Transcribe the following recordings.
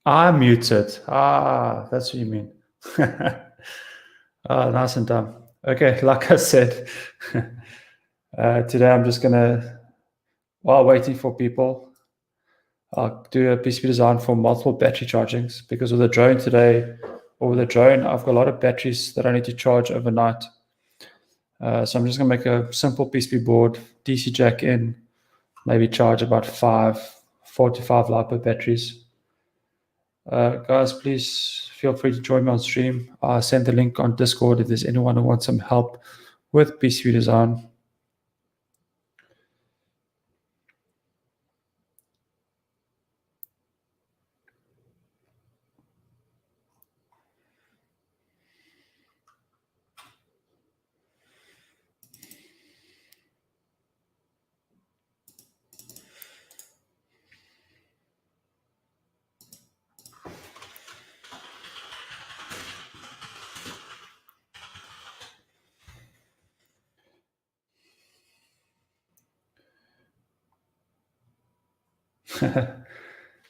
I'm muted. That's what you mean. Nice and dumb. Okay, like I said, today I'm just gonna, while waiting for people, I'll do a PCB design for multiple battery chargings because with the drone today, or with the drone, I've got a lot of batteries that I need to charge overnight. So I'm just gonna make a simple PCB board, DC jack in, maybe charge about 4 to 5 LiPo batteries. Guys, please feel free to join me on stream. I'll send the link on Discord if there's anyone who wants some help with PCB design.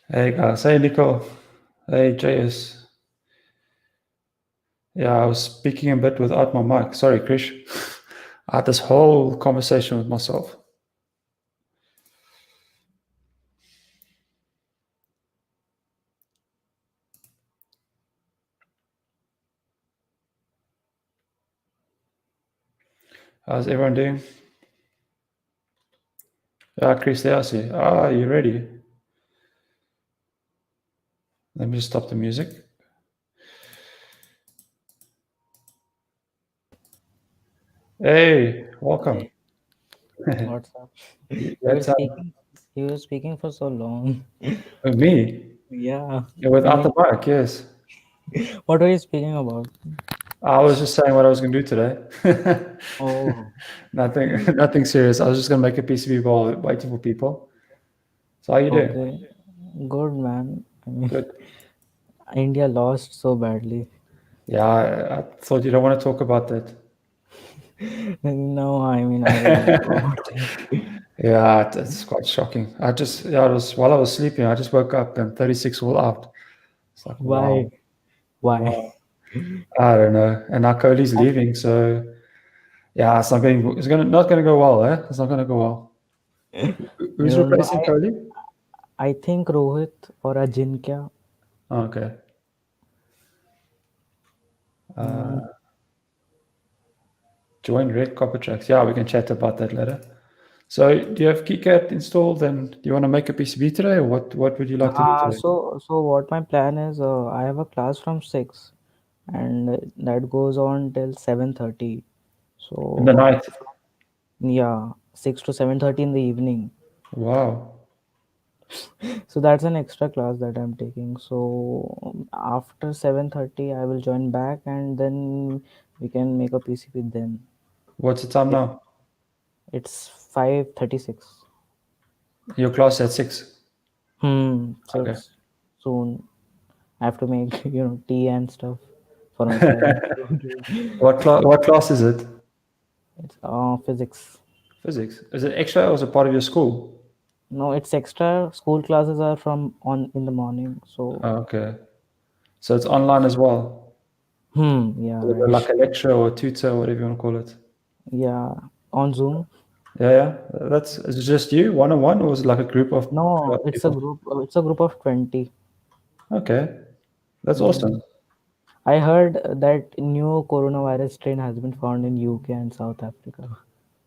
Hey guys, hey Nico, hey JS. Yeah, I was speaking a bit without my mic. Sorry, Krish. I had this whole conversation with myself. How's everyone doing? Yeah, Chris, there I see. You ready? Let me just stop the music. Hey, welcome. What's up? That's You were speaking for so long. me. Yeah. Yeah, without the mic, yes. What were you speaking about? I was just saying what I was going to do today. Oh, Nothing serious. I was just going to make a PCB while waiting for people. So how you doing? okay. Good, man. I mean, Good. India lost so badly. Yeah, I thought you don't want to talk about that. No, I mean, I will talk about it. Yeah, it's quite shocking. It was while I was sleeping, I just woke up and 36 all out. It's like, Why? wow, Why? wow. I don't know. And now Cody's leaving, so yeah, not gonna go well, eh? It's not gonna go well. I Who's don't know. replacing Cody? I think Rohit or Ajinkya. Oh, okay. Mm, Join Red Copper Tracks. Yeah, we can chat about that later. So, do you have KiCad installed? And do you want to make a PCB today, or what would you like to do today? so what my plan is, I have a class from 6 and that goes on till 7:30. In the So night. yeah, 6 to 7:30 in the evening. Wow. So that's an extra class that I'm taking. So after 7:30 I will join back and then we can make a PCP then. What's the time If now? it's 5:36. Your class at 6. So Okay. it's soon. I have to make, tea and stuff for my parents. What class is it? It's physics. Physics. Is it extra or is it part of your school? No, it's extra. School classes are from on in the morning. So Oh, okay. So it's online as well. yeah, Is it like right. a lecture or a tutor, whatever you want to call it. Yeah, on Zoom. Yeah, yeah. Is it just you, one on one, or is it like a group of No, it's a people? group. It's a group of 20. Okay. That's Mm. awesome. I heard that new coronavirus strain has been found in UK and South Africa.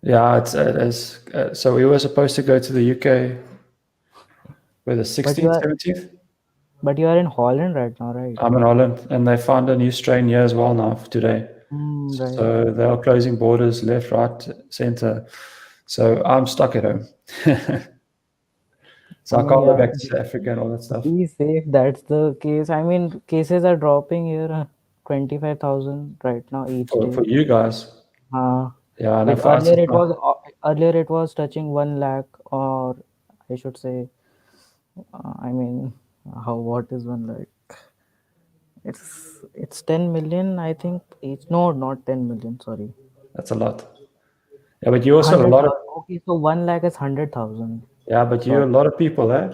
Yeah, it is. So we were supposed to go to the UK with the But you 16th, are 17th. but you are in Holland right now, right? I'm in Holland, and they found a new strain here as well now for today. Right. So they are closing borders left, right, center. So I'm stuck at home. So I I mean, can't go yeah, back to South Africa and all that stuff. be safe. That's the case. I mean, cases are dropping here, 25,000 right now each For day. you guys. Uh, Yeah, and it for us, it's not. earlier it was touching 1 lakh, or I should say, I mean, how what is 1 lakh? It's 10 million, I think. Each no, not 10 million. Sorry, That's a lot. Yeah, but you also have a lot of. 100,000. Okay, so 1 lakh is 100,000. Yeah, but you Sorry. a lot of people, eh?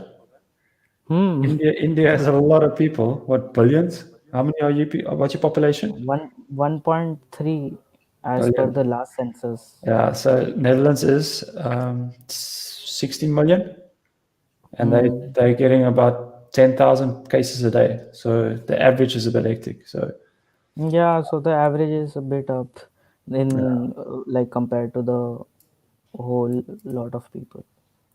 India has a lot of people. What, billions? How many are you? What's your population? 1.3 as per Billion. the last census. Yeah. So Netherlands is 16 million, and Hmm. they're getting about 10,000 cases a day. So the average is a bit hectic. So Yeah, so the average is a bit up yeah, in like compared to the whole lot of people.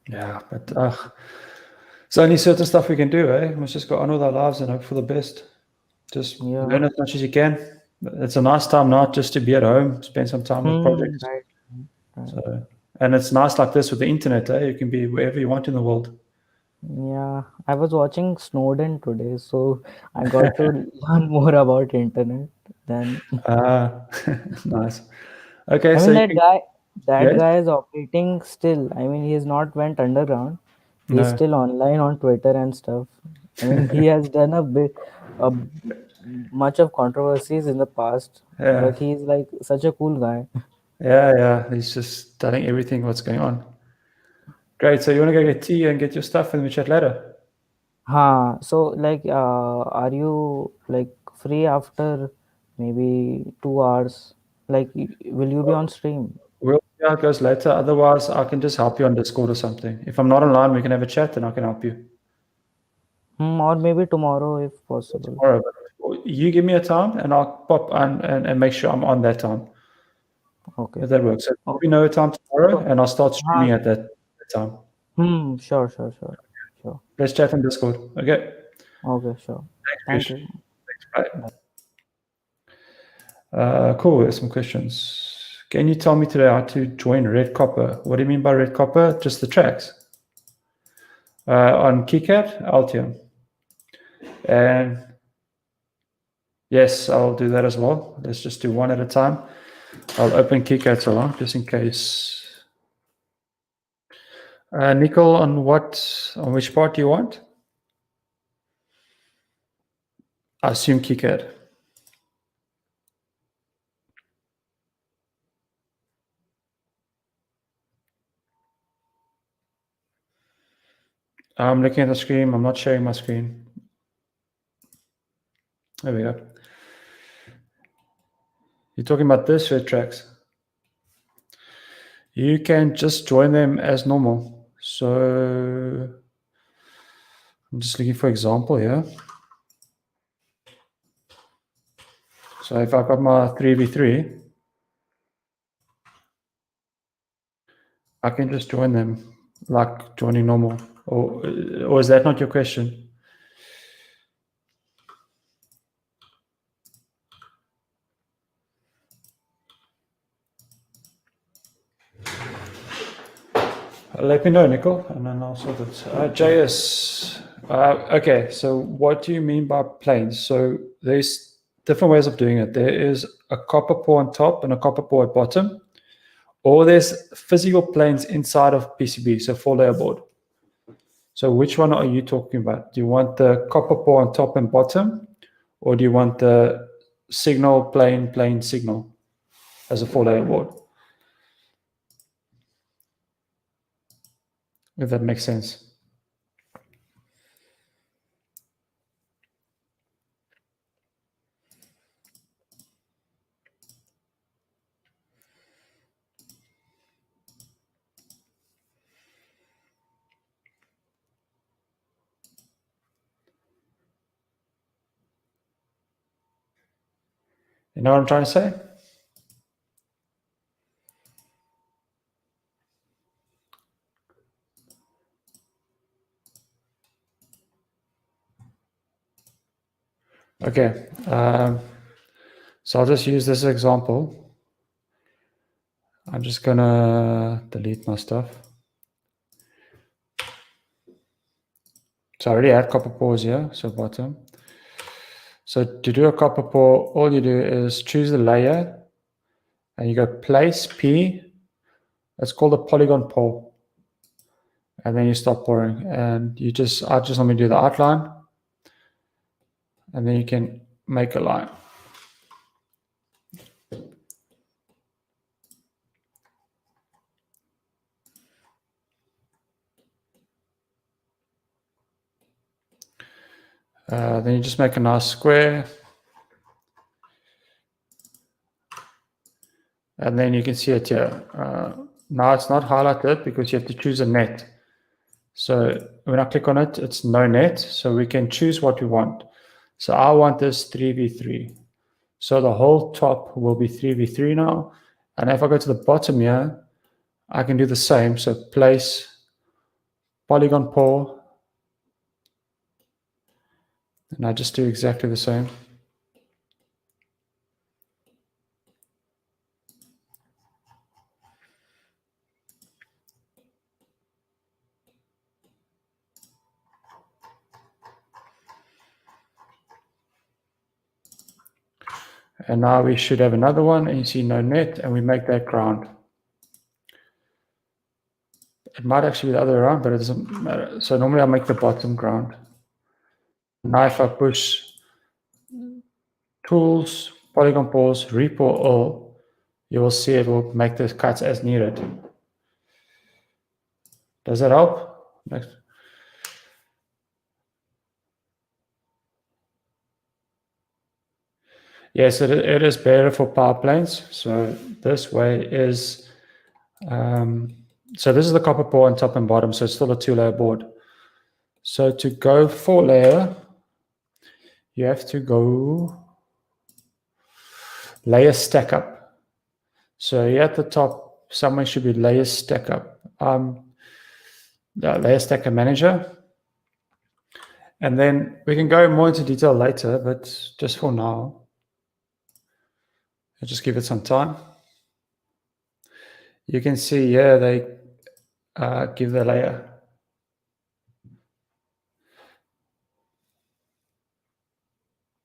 yeah. But there's only certain stuff we can do, eh? We must just go on with our lives and hope for the best. Just Yeah. learn as much as you can. It's a nice time not just to be at home, spend some time with projects. Right. Right. So, and it's nice like this with the internet, eh? You can be wherever you want in the world. Yeah, I was watching Snowden today, so I got to learn more about internet than. Ah, nice. Okay, I so mean you can, that yes? guy is operating still. I mean he has not went underground. He's No. still online on Twitter and stuff. I mean he has done a much of controversies in the past, Yeah, but he's like such a cool guy. yeah, yeah. He's just telling everything what's going on. Great. So you want to go get tea and get your stuff and we chat later? So like are you like free after maybe 2 hours? Like will you be on stream? We'll see how it goes later. Otherwise, I can just help you on Discord or something. If I'm not online, we can have a chat and I can help you Or maybe tomorrow if possible. tomorrow. But you give me a time and I'll pop on and make sure I'm on that time. Okay. If that works. So let Okay. me know a time tomorrow So, and I'll start streaming at that time. sure, sure, sure, sure. Let's chat on Discord. Okay. Okay, sure. Thanks, Thank Krish. you. Thanks. Bye. Bye. Cool. There's some questions. Can you tell me today how to join Red Copper? What do you mean by Red Copper? Just the tracks. On KiCad, Altium. And yes, I'll do that as well. Let's just do one at a time. I'll open KiCad so long, just in case. Nickel, on which part do you want? I assume KiCad. I'm looking at the screen. I'm not sharing my screen. There we go. You're talking about this red tracks. You can just join them as normal. So I'm just looking for example here. So if I've got my 3v3, I can just join them like joining normal. Or is that not your question? Let me know, Nicole, and then I'll sort it. JS. Okay, so what do you mean by planes? So there's different ways of doing it. There is a copper core on top and a copper core at bottom, or there's physical planes inside of PCB, so 4-layer board. So which one are you talking about? Do you want the copper core on top and bottom, or do you want the signal plane signal as a 4-layer board? If that makes sense. You know what I'm trying to say? Okay. So I'll just use this example. I'm just gonna delete my stuff. So I already had copper pores here, so bottom. So to do a copper pore, all you do is choose the layer and you go place P. It's called a polygon pore. And then you start pouring and I just normally do the outline and then you can make a line. Then you just make a nice square. And then you can see it here. Now it's not highlighted because you have to choose a net. So when I click on it, it's no net. So we can choose what we want. So I want this 3v3. So the whole top will be 3v3 now. And if I go to the bottom here, I can do the same. So place polygon pour. And I just do exactly the same. And now we should have another one, and you see no net, and we make that ground. It might actually be the other way around, but it doesn't matter. So normally I make the bottom ground. Now if I push Tools, Polygon Pause, Repo All, you will see it will make the cuts as needed. Does that help? Next. Yes, it is better for power planes. So this way is, so this is the copper core on top and bottom. So it's still a 2-layer board. So to go 4-layer, you have to go layer stack up. So here at the top, somewhere should be layer stack up. Layer stacker manager. And then we can go more into detail later, but just for now, I'll just give it some time. You can see here they give the layer.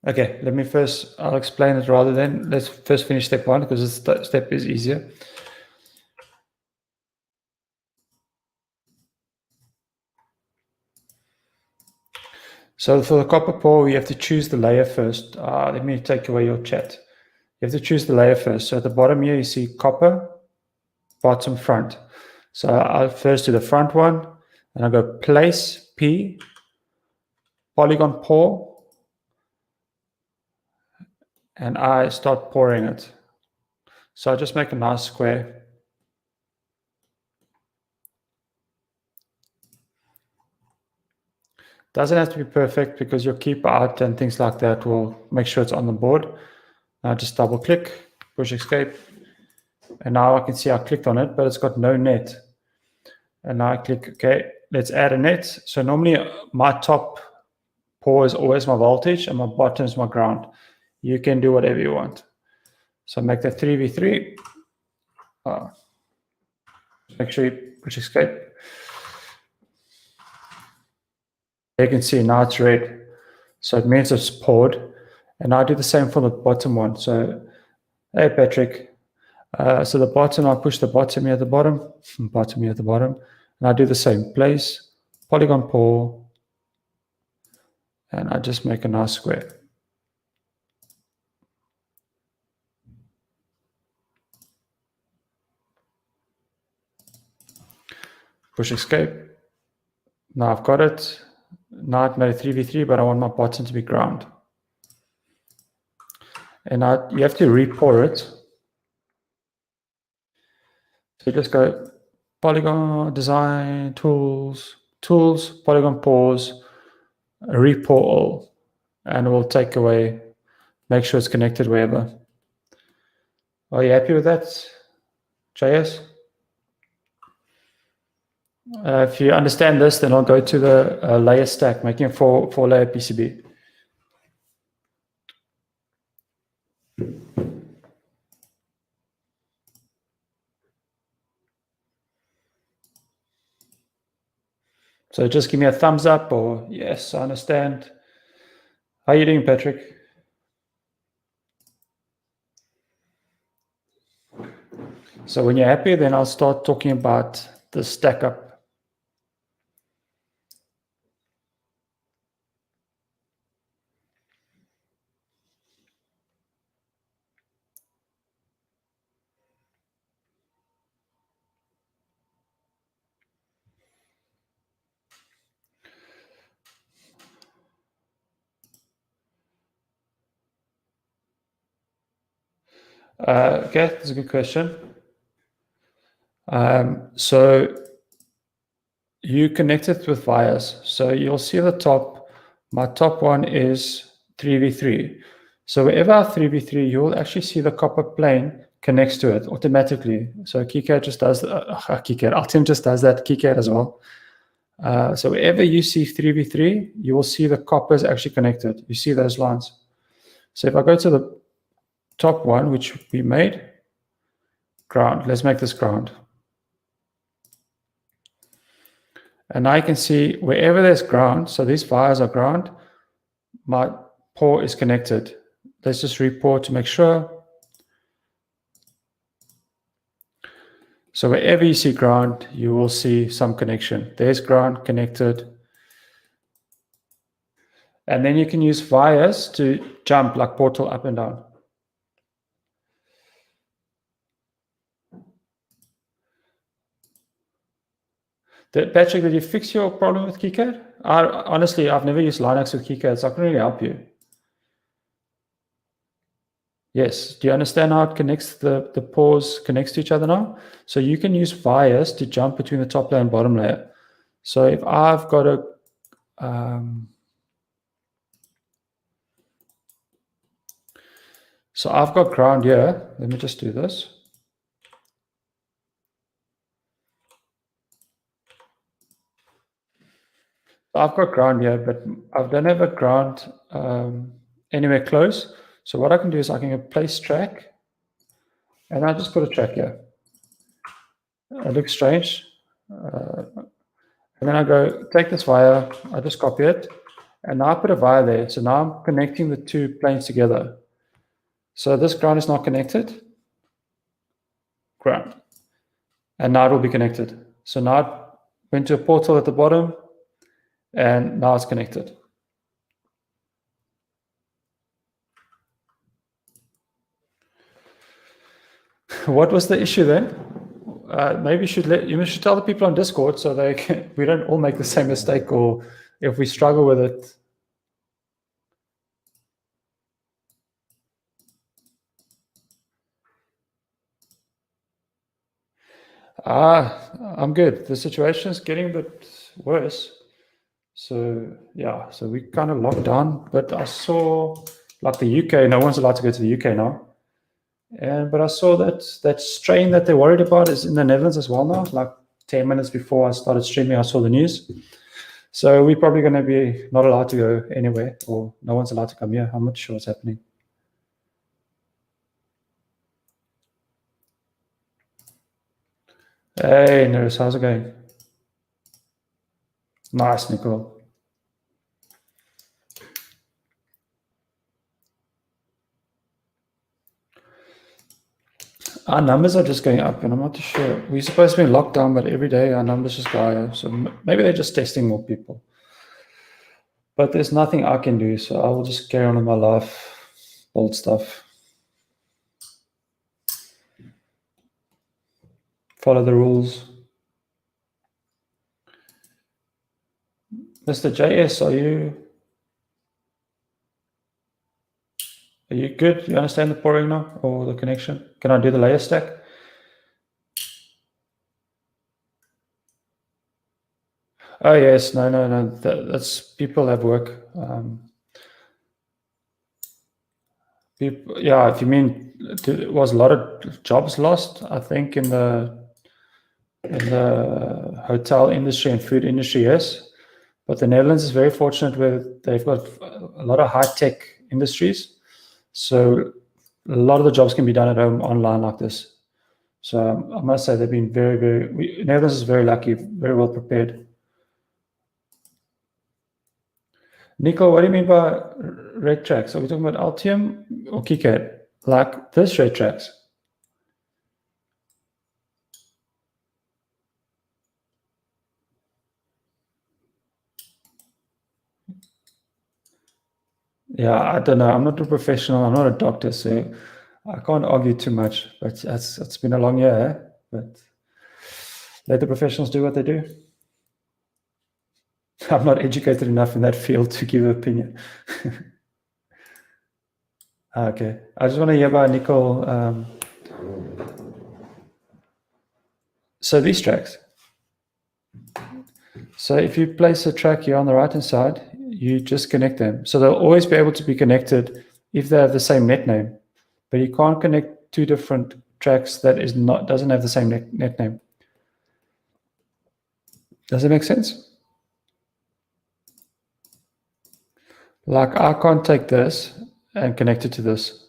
Okay, I'll explain it rather than, let's first finish step 1 because this step is easier. So for the copper core, you have to choose the layer first. Let me take away your chat. You have to choose the layer first. So at the bottom here, you see copper, bottom, front. So I'll first do the front one, and I'll go place, P, polygon pour, and I start pouring it. So I just make a nice square. Doesn't have to be perfect because your keep out and things like that will make sure it's on the board. Now just double click, push escape, and now I can see I clicked on it, but it's got no net. And now I click, okay, let's add a net. So normally my top pour is always my voltage and my bottom is my ground. You can do whatever you want. So make that 3v3. Make sure you push escape. You can see now it's red. So it means it's poured. And I do the same for the bottom one. So, hey, Patrick. So the bottom, I push the bottom here at the bottom, bottom here at the bottom. And I do the same. Place, polygon pour, and I just make a nice square. Push escape. Now I've got it. Now I've made a 3v3, but I want my bottom to be ground. And now you have to re-pour it. So you just go polygon, design, tools, polygon pause, re-pour all. And it will take away, make sure it's connected wherever. Are you happy with that, JS? If you understand this, then I'll go to the layer stack, making a four-layer PCB. So just give me a thumbs up or yes, I understand. How are you doing, Patrick? So when you're happy, then I'll start talking about the stack up. Okay, that's a good question. So you connect it with wires. So you'll see the top, my top one is 3v3. So wherever I have 3v3, you'll actually see the copper plane connects to it automatically. So KiCad just does, KiCad, Altium just does that, KiCad as well. So wherever you see 3v3, you will see the copper is actually connected. You see those lines. So if I go to the top one, which we made, ground, let's make this ground. And now you can see wherever there's ground, so these wires are ground, my pour is connected. Let's just re-pour to make sure. So wherever you see ground, you will see some connection. There's ground connected. And then you can use wires to jump like portal up and down. Patrick, did you fix your problem with KiCad? Honestly, I've never used Linux with KiCad, so I can really help you. Yes. Do you understand how it connects, the pores connects to each other now? So you can use wires to jump between the top layer and bottom layer. So if I've got a, so I've got ground here. Let me just do this. I've got ground here, but I don't have a ground anywhere close. So what I can do is I can place track, and I just put a track here. It looks strange. And then I go, take this wire, I just copy it, and now I put a wire there. So now I'm connecting the two planes together. So this ground is not connected, ground. And now it will be connected. So now it went to a portal at the bottom, and now it's connected. What was the issue then? Maybe you should tell the people on Discord so we don't all make the same mistake, or if we struggle with it. I'm good. The situation is getting a bit worse. So yeah, so we kind of locked down, but I saw like the UK, no one's allowed to go to the UK now. But I saw that strain that they're worried about is in the Netherlands as well now. Like 10 minutes before I started streaming, I saw the news. So we're probably going to be not allowed to go anywhere, or no one's allowed to come here. I'm not sure what's happening. Hey, Nurse, how's it going? Nice, Nicole. Our numbers are just going up, and I'm not too sure. We're supposed to be in lockdown, but every day our numbers just go higher. So maybe they're just testing more people. But there's nothing I can do, so I will just carry on with my life, build stuff, follow the rules. Mr. JS, are you good? You understand the pouring now, or the connection? Can I do the layer stack? Oh yes, no. That's people have work. People, yeah. If you mean, was a lot of jobs lost? I think in the hotel industry and food industry, yes. But the Netherlands is very fortunate where they've got a lot of high tech industries. So a lot of the jobs can be done at home online like this. So I must say they've been Netherlands is very lucky, very well prepared. Nico, what do you mean by red tracks? Are we talking about Altium or KiCad? Like this red tracks? Yeah, I don't know. I'm not a professional. I'm not a doctor, so I can't argue too much. But it's been a long year, but let the professionals do what they do. I'm not educated enough in that field to give an opinion. Okay. I just want to hear about Nicole. So these tracks. So if you place a track here on the right hand side, you just connect them. So they'll always be able to be connected if they have the same net name. But you can't connect two different tracks that doesn't have the same net name. Does it make sense? Like I can't take this and connect it to this.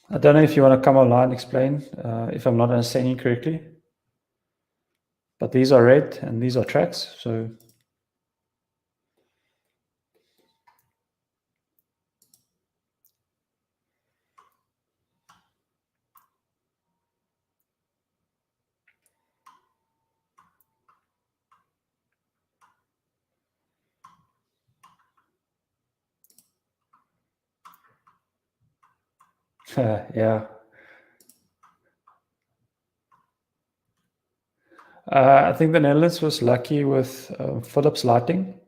I don't know if you want to come online and explain if I'm not understanding correctly. But these are red and these are tracks. So yeah. I think the Netherlands was lucky with Philips lighting.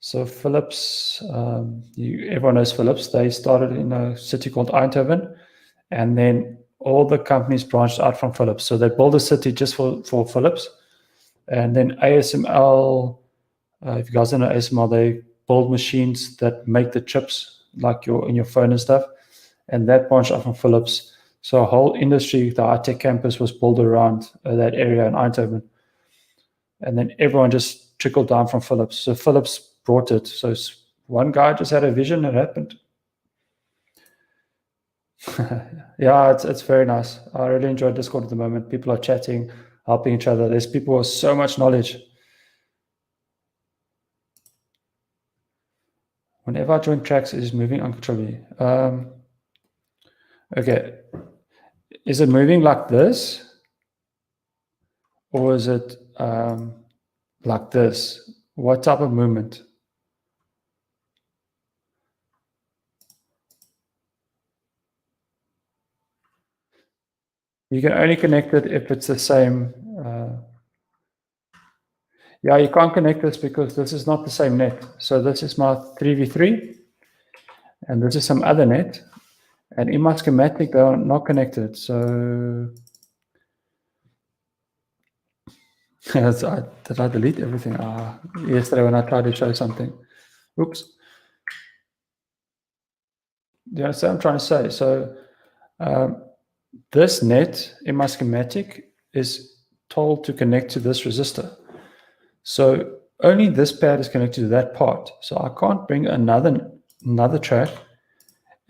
So Philips, everyone knows Philips. They started in a city called Eindhoven, and then all the companies branched out from Philips. So they built a city just for Philips, and then ASML. If you guys don't know ASML, they build machines that make the chips like in your phone and stuff, and that branched out from Philips. So a whole industry, the high-tech campus was built around that area in Eindhoven. And then everyone just trickled down from Philips. So Philips brought it. So one guy just had a vision, it happened. Yeah, it's very nice. I really enjoy Discord at the moment. People are chatting, helping each other. There's people with so much knowledge. Whenever I join tracks, it is moving uncontrollably. Okay. Is it moving like this? Or is it like this? What type of movement? You can only connect it if it's the same. Yeah, you can't connect this because this is not the same net. So this is my 3v3, and this is some other net. And in my schematic, they are not connected. So did I delete everything? Yesterday when I tried to show something. Oops. Do you understand what I'm trying to say? So this net in my schematic is told to connect to this resistor. So only this pad is connected to that part. So I can't bring another track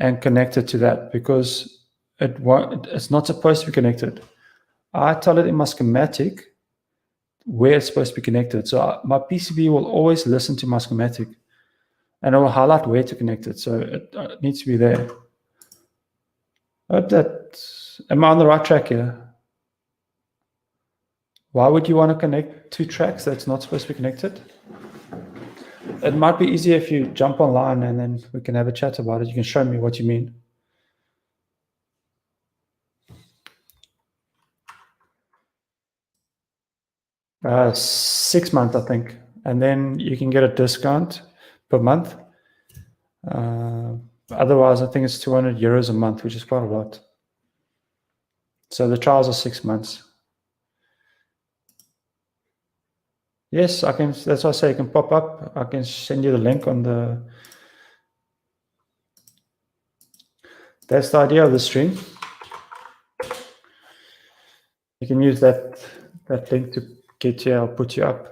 and connect it to that because it's not supposed to be connected. I tell it in my schematic where it's supposed to be connected. So my PCB will always listen to my schematic and it will highlight where to connect it. So it needs to be there. Am I on the right track here? Why would you want to connect two tracks that's not supposed to be connected? It might be easier if you jump online and then we can have a chat about it. You can show me what you mean. 6 months, I think. And then you can get a discount per month. Otherwise, I think it's 200 euros a month, which is quite a lot. So the trials are 6 months. Yes, I can. That's why I say you can pop up. I can send you the link on the. That's the idea of the stream. You can use that link to get you or put you up.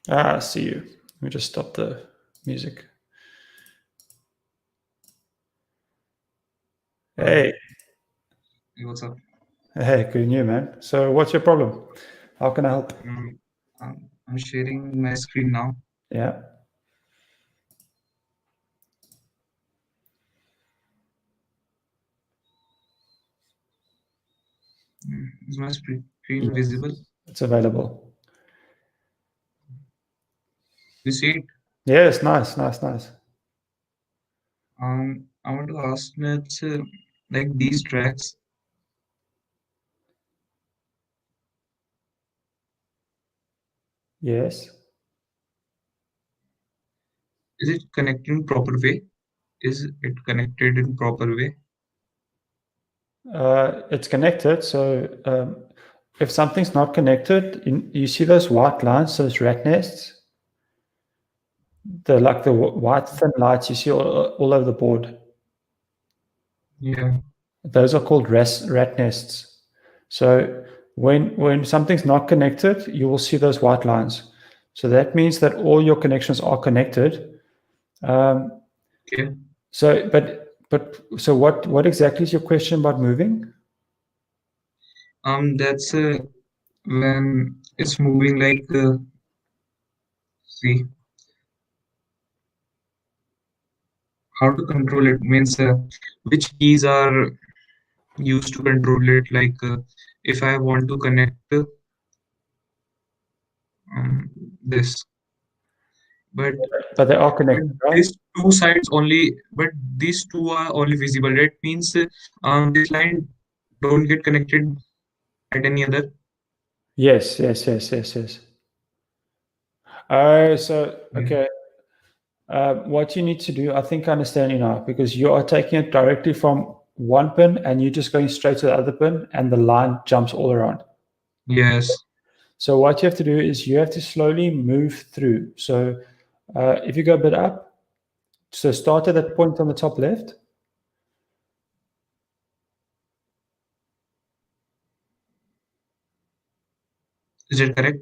I see you. Let me just stop the music. Hey. Hey, what's up? Hey, good new man. So what's your problem? How can I help? I'm sharing my screen now. Yeah. Is my screen Yes, visible? it's available. You see it? Yes, nice, nice, nice. I want to ask that like these tracks, Yes. is it connected in proper way? Is it connected in proper way? It's connected. So if something's not connected, you see those white lines, those rat nests, the white thin lights you see all over the board. Yeah. Those are called rat nests. So when something's not connected, you will see those white lines. So that means that all your connections are connected. Okay. So so what exactly is your question about moving? That's when it's moving like see how to control it means which keys are used to control it. Like if I want to connect this, but But they are connected, right? these two sides only, but these two are only visible. That means this line don't get connected at any other. Yes, yes, yes, yes, yes. So okay. What you need to do, I think I understand you now, because you are taking it directly from one pin and you're just going straight to the other pin, and the line jumps all around. Yes. So what you have to do is you have to slowly move through. So if you go a bit up, so start at that point on the top left. Is it correct?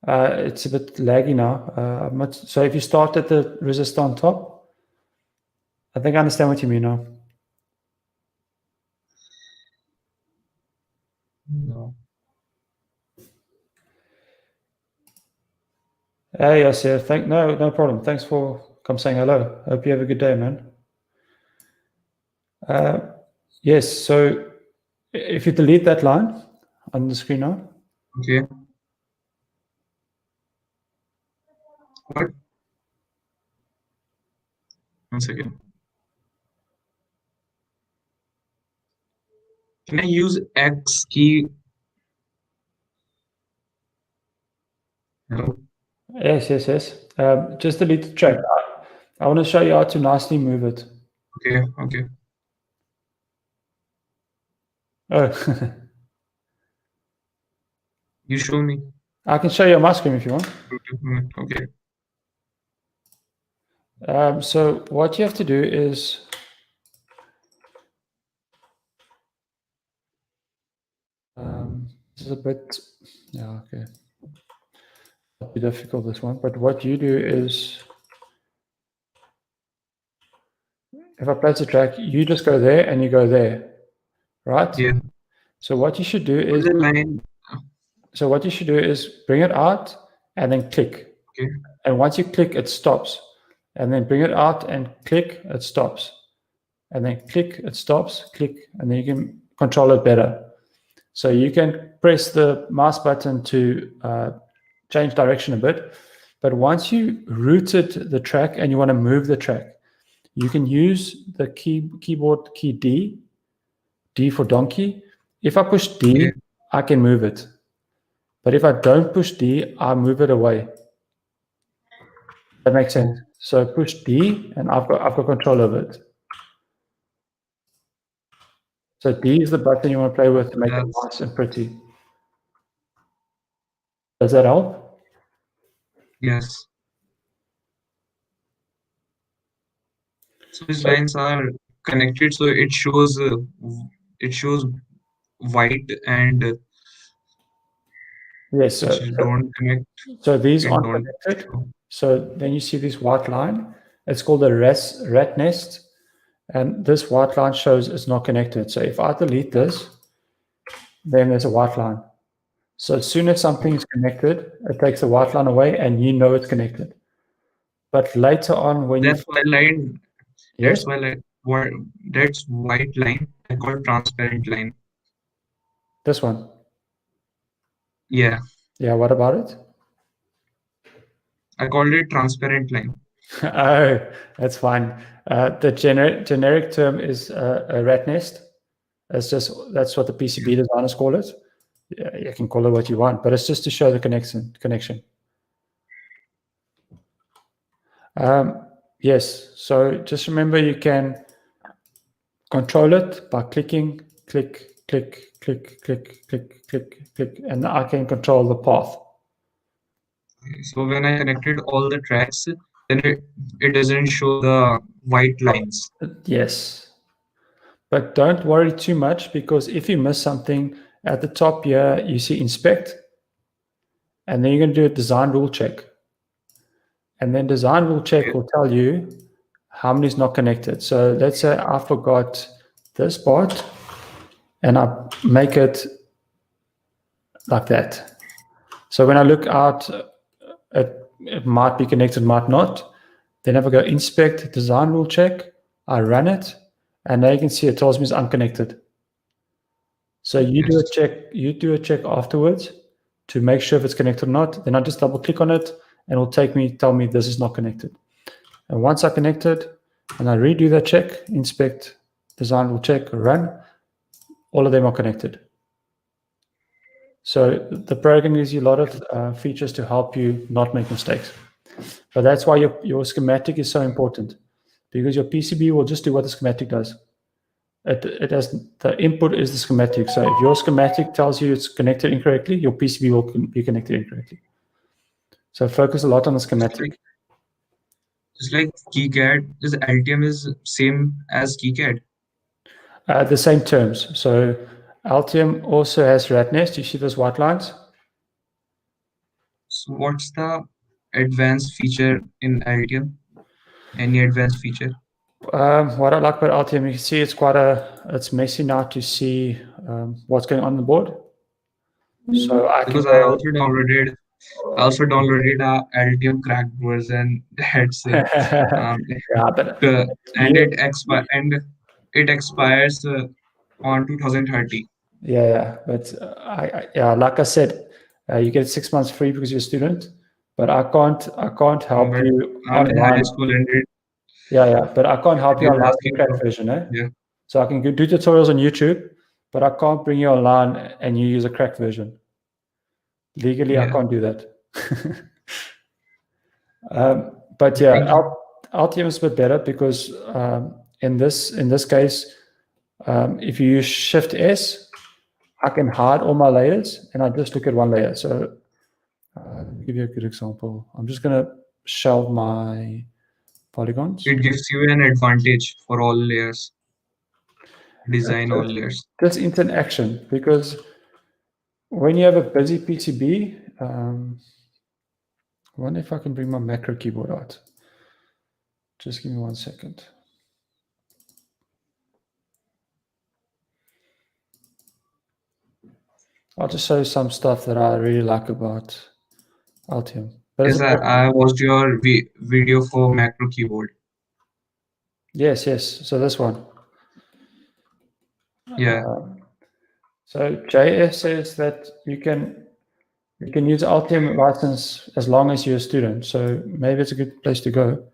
It's a bit laggy now. So if you start at the resistor on top, I think I understand what you mean now. No. Hey, yes, yeah. No problem. Thanks for saying hello. Hope you have a good day, man. Yes. So if you delete that line on the screen now, Okay. What? 1 second. Can I use X key? Hello? yes. Just delete the track. I want to show you how to nicely move it. Okay. Okay. Oh, You show me. I can show you on my screen if you want. Okay. So what you have to do is this is a bit, yeah, okay. Not be difficult, this one, but what you do is, if I place a track, you just go there and you go there, right? Yeah. So what you should do What's is, the line? bring it out and then click. Okay. And once you click, it stops. And then bring it out and click, it stops. And then click, it stops, click, and then you can control it better. So you can press the mouse button to change direction a bit. But once you routed the track and you want to move the track, you can use the keyboard key D for donkey. If I push D, Okay. I can move it. But if I don't push D, I move it away. That makes sense. So push D and I've got control of it. So D is the button you want to play with to make it nice and pretty. Does that help? Yes. So these lines are connected, so it shows white, and Yes. which don't connect. So these It aren't don't connected. show. So then you see this white line. It's called a rat nest. And this white line shows it's not connected. So if I delete this, then there's a white line. So as soon as something is connected, it takes the white line away and you know it's connected. But later on, when That's why line. yes, That's why like what? That's white line. I call transparent line. this one. Yeah, Yeah, what about it? I called it transparent line. Oh, that's fine. The generic term is a rat nest. That's what the PCB designers call it. Yeah, you can call it what you want, but it's just to show the connection. Yes, so just remember you can control it by clicking, click, click, click, click, click, click, click, and I can control the path. So when I connected all the tracks, then it doesn't show the white lines. Yes, but don't worry too much, because if you miss something at the top here, you see inspect, and then you're going to do a design rule check. And then design rule check will tell you how many is not connected. So let's say I forgot this part and I make it like that. So when I look out, it might be connected, might not. Then if I go inspect, design rule check, I run it, and now you can see it tells me it's unconnected. So you do a check afterwards to make sure if it's connected or not. Then I just double click on it and it'll tell me this is not connected. And once I connect it and I redo that check, inspect, design rule check, run, all of them are connected. So the program gives you a lot of features to help you not make mistakes. But that's why your schematic is so important, because your PCB will just do what the schematic does. It has the input is the schematic. So if your schematic tells you it's connected incorrectly, your PCB will be connected incorrectly. So focus a lot on the schematic. Just like KiCad, this Altium is same as KiCad. The same terms. So Altium also has RatNest. You see those white lines? So what's the advanced feature in Altium? Any advanced feature? What I like about Altium, you can see it's messy now to see what's going on the board. So I can Because I also downloaded a Altium cracked version. That's yeah, but and it expires on 2030. yeah, but yeah, like I said, you get 6 months free because you're a student, but I can't help But you I'm in high online. school and Yeah, but I can't help you it is online with the asking cracked for version, eh? yeah. So I can do tutorials on YouTube, but I can't bring you online and you use a cracked version. Legally, I Yeah. can't do that. But yeah, Altium is a bit better because in this case, if you use Shift S, I can hide all my layers and I just look at one layer. So I'll give you a good example. I'm just going to shelve my polygons. It gives you an advantage for all layers. Design all layers. Just instant action, because when you have a busy PCB, I wonder if I can bring my macro keyboard out. Just give me 1 second. I'll just show you some stuff that I really like about Altium. But Yes, I watched your video for macro keyboard. yes. So this one. Yeah. So JS says that you can use Altium license as long as you're a student. So maybe it's a good place to go.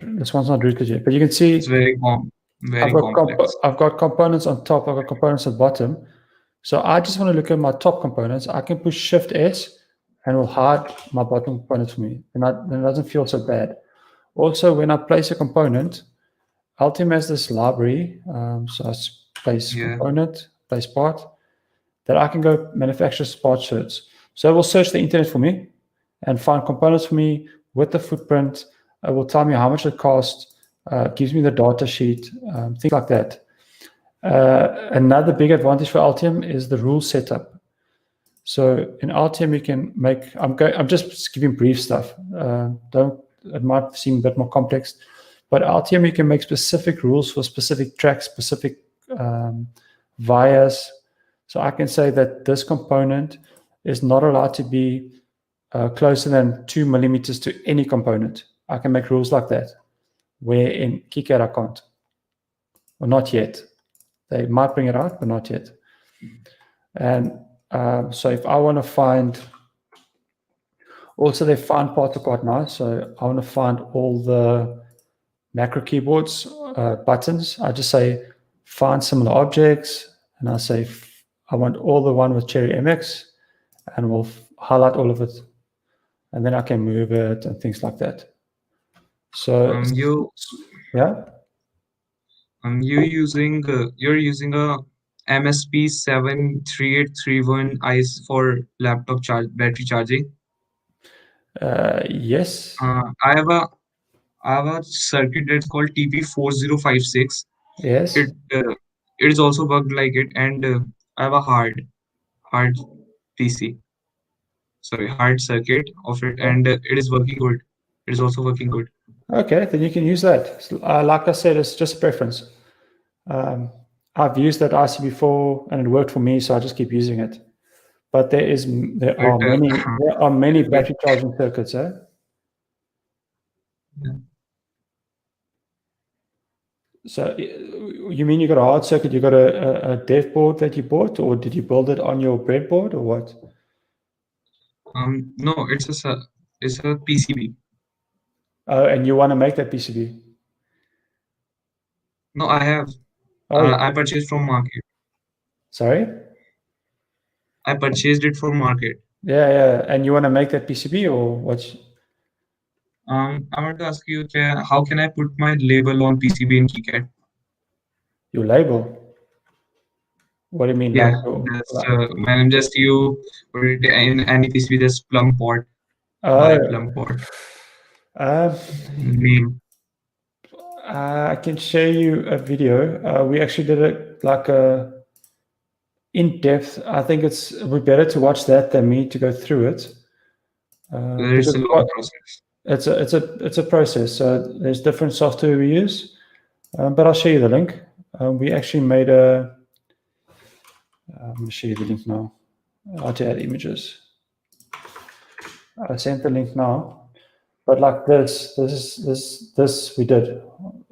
This one's not rooted yet, but you can see it's very complex. I've got components on top. I've got components at bottom. So I just want to look at my top components. I can push Shift S and it will hide my bottom components for me. And then it doesn't feel so bad. Also, when I place a component, Altium has this library. So I place component, place part, that I can go manufacture part search. So it will search the internet for me and find components for me with the footprint. It will tell me how much it costs, gives me the data sheet, things like that. Another big advantage for Altium is the rule setup. So in Altium, you can make, I'm just giving brief stuff. It might seem a bit more complex, but Altium, you can make specific rules for specific tracks, specific vias. So I can say that this component is not allowed to be closer than 2 millimeters to any component. I can make rules like that, where in KiCad I can't, or not yet. They might bring it out, but not yet. And So if I want to find, also they find part are quite nice. So I want to find all the macro keyboards buttons. I just say find similar objects, and I say I want all the one with Cherry MX, and we'll highlight all of it, and then I can move it and things like that. So yeah. You're using a MSP 73831 ICE for laptop battery charging. Yes. I have a circuit that's called TP4056. Yes. It is also worked like it, and I have a hard PC. Sorry, hard circuit of it, and it is working good. It is also working good. Okay, then you can use that. Like I said, it's just a preference. I've used that IC before, and it worked for me, so I just keep using it. But there are many battery charging circuits, eh? Yeah. So you mean you got a hard circuit? You got a dev board that you bought, or did you build it on your breadboard, or what? No, it's a PCB. And you want to make that PCB? No, I have. Oh, I purchased from market. sorry? I purchased it from market. Yeah. And you want to make that PCB, or what's? I want to ask you, how can I put my label on PCB in KiCad? Your label? What do you mean? Yeah, Like, that's when just you put it in any PCB, just plum port, my plum port name. I can show you a video. We actually did it like a in depth. I think we're better to watch that than me to go through it. It's a long process. It's a process. So there's different software we use, but I'll show you the link. We actually made a. I'm going to show you the link now. How to add images. I sent the link now, but like this we did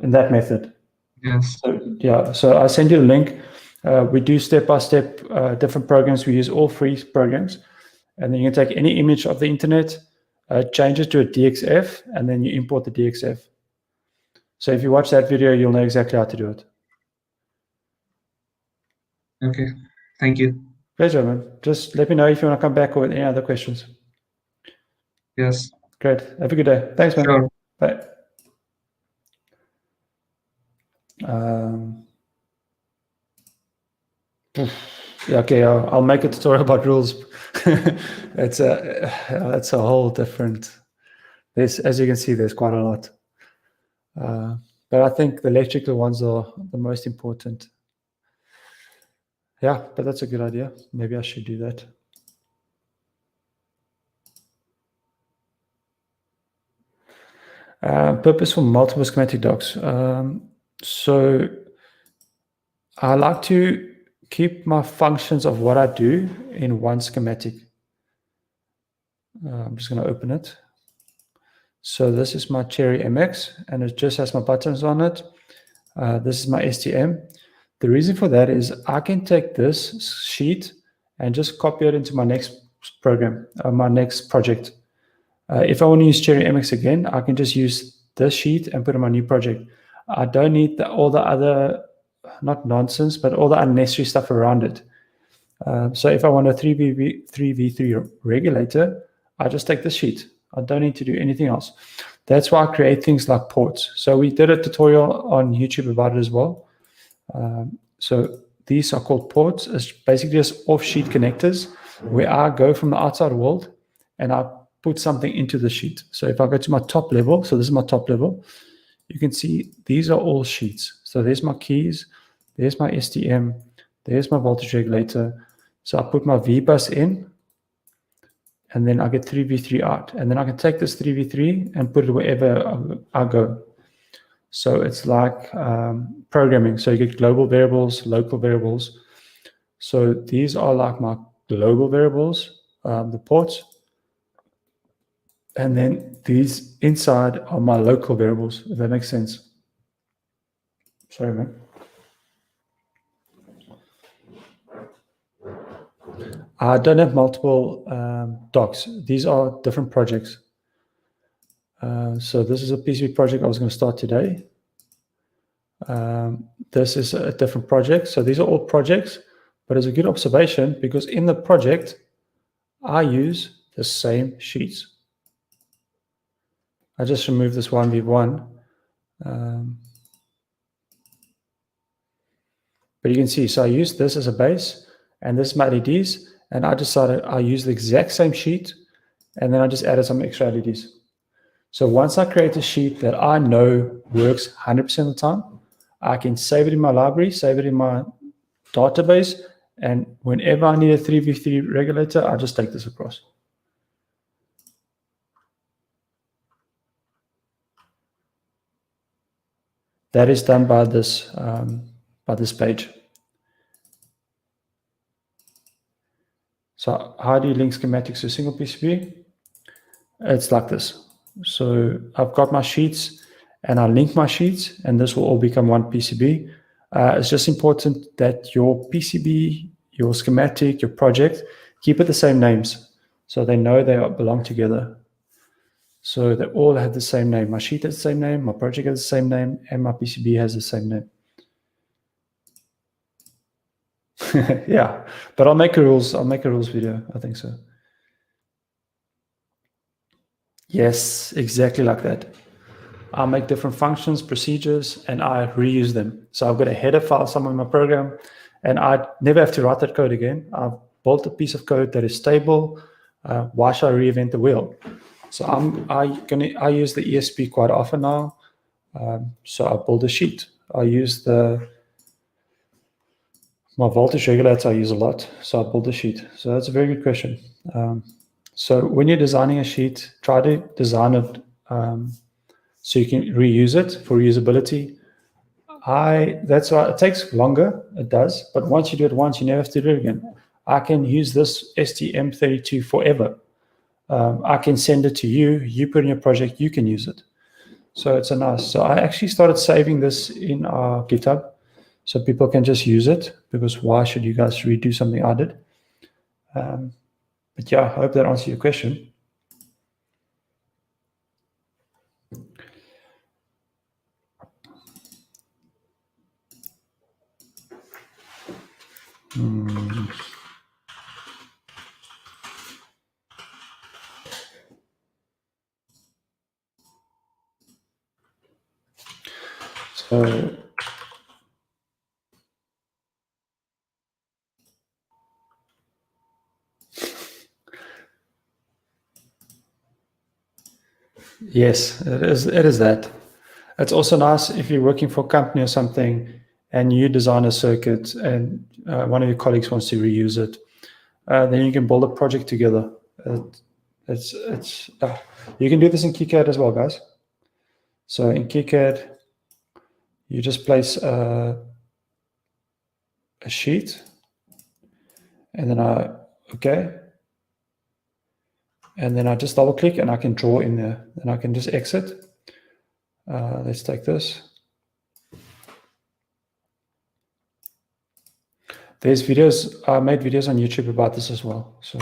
in that method. Yes. So I send you the link. We do step-by-step different programs. We use all free programs. And then you can take any image of the internet, change it to a DXF, and then you import the DXF. So if you watch that video, you'll know exactly how to do it. Okay. Thank you. Pleasure, man. Just let me know if you want to come back with any other questions. Yes. Great. Have a good day. Thanks, man. Sure. Bye. Yeah, okay, I'll make a tutorial about rules. That's a whole different. As you can see, there's quite a lot. But I think the electrical ones are the most important. Yeah, but that's a good idea. Maybe I should do that. Purpose for multiple schematic docs. So I like to keep my functions of what I do in one schematic. I'm just going to open it. So this is my Cherry MX, and it just has my buttons on it. This is my STM. The reason for that is I can take this sheet and just copy it into my next program, my next project. If I want to use Cherry MX again, I can just use this sheet and put in my new project. I don't need all the other, not nonsense, but all the unnecessary stuff around it. So if I want a 3v3 regulator, I just take this sheet. I don't need to do anything else. That's why I create things like ports. So we did a tutorial on YouTube about it as well. So these are called ports. It's basically just off-sheet connectors where I go from the outside world and I put something into the sheet. So if I go to my top level, so this is my top level, you can see these are all sheets. So there's my keys, there's my STM, there's my voltage regulator. So I put my V-bus in, and then I get 3v3 out. And then I can take this 3v3 and put it wherever I go. So it's like programming. So you get global variables, local variables. So these are like my global variables, the ports. And then these inside are my local variables, if that makes sense. Sorry, man. I don't have multiple docs. These are different projects. So this is a PCB project I was going to start today. This is a different project. So these are all projects, but it's a good observation because in the project, I use the same sheets. I just removed this 1v1. But you can see, so I used this as a base, and this is my LEDs, and I decided I use the exact same sheet, and then I just added some extra LEDs. So once I create a sheet that I know works 100% of the time, I can save it in my library, save it in my database, and whenever I need a 3v3 regulator, I just take this across. That is done by this page. So how do you link schematics to a single PCB? It's like this. So I've got my sheets and I link my sheets and this will all become one PCB. It's just important that your PCB, your schematic, your project, keep it the same names so they know they belong together. So they all have the same name. My sheet has the same name, my project has the same name, and my PCB has the same name. Yeah, but I'll make a rules video, I think so. Yes, exactly like that. I make different functions, procedures, and I reuse them. So I've got a header file somewhere in my program, and I never have to write that code again. I've built a piece of code that is stable. Why should I reinvent the wheel? So I use the ESP quite often now. So I build a sheet. I use my voltage regulator I use a lot. So I build a sheet. So that's a very good question. So when you're designing a sheet, try to design it so you can reuse it for reusability. That's why it takes longer, it does, but once you do it once, you never have to do it again. I can use this STM32 forever. I can send it to you, you put in your project, you can use it. So it's a nice, so I actually started saving this in our GitHub so people can just use it, because why should you guys redo something I did? But yeah, I hope that answers your question. So yes, it is that. It's also nice if you're working for a company or something and you design a circuit and one of your colleagues wants to reuse it. Then you can build a project together. You can do this in KiCad as well, guys. So in KiCad, you just place a sheet, and then I just double click and I can draw in there, and I can just exit. Let's take this. There's videos, I made videos on YouTube about this as well. So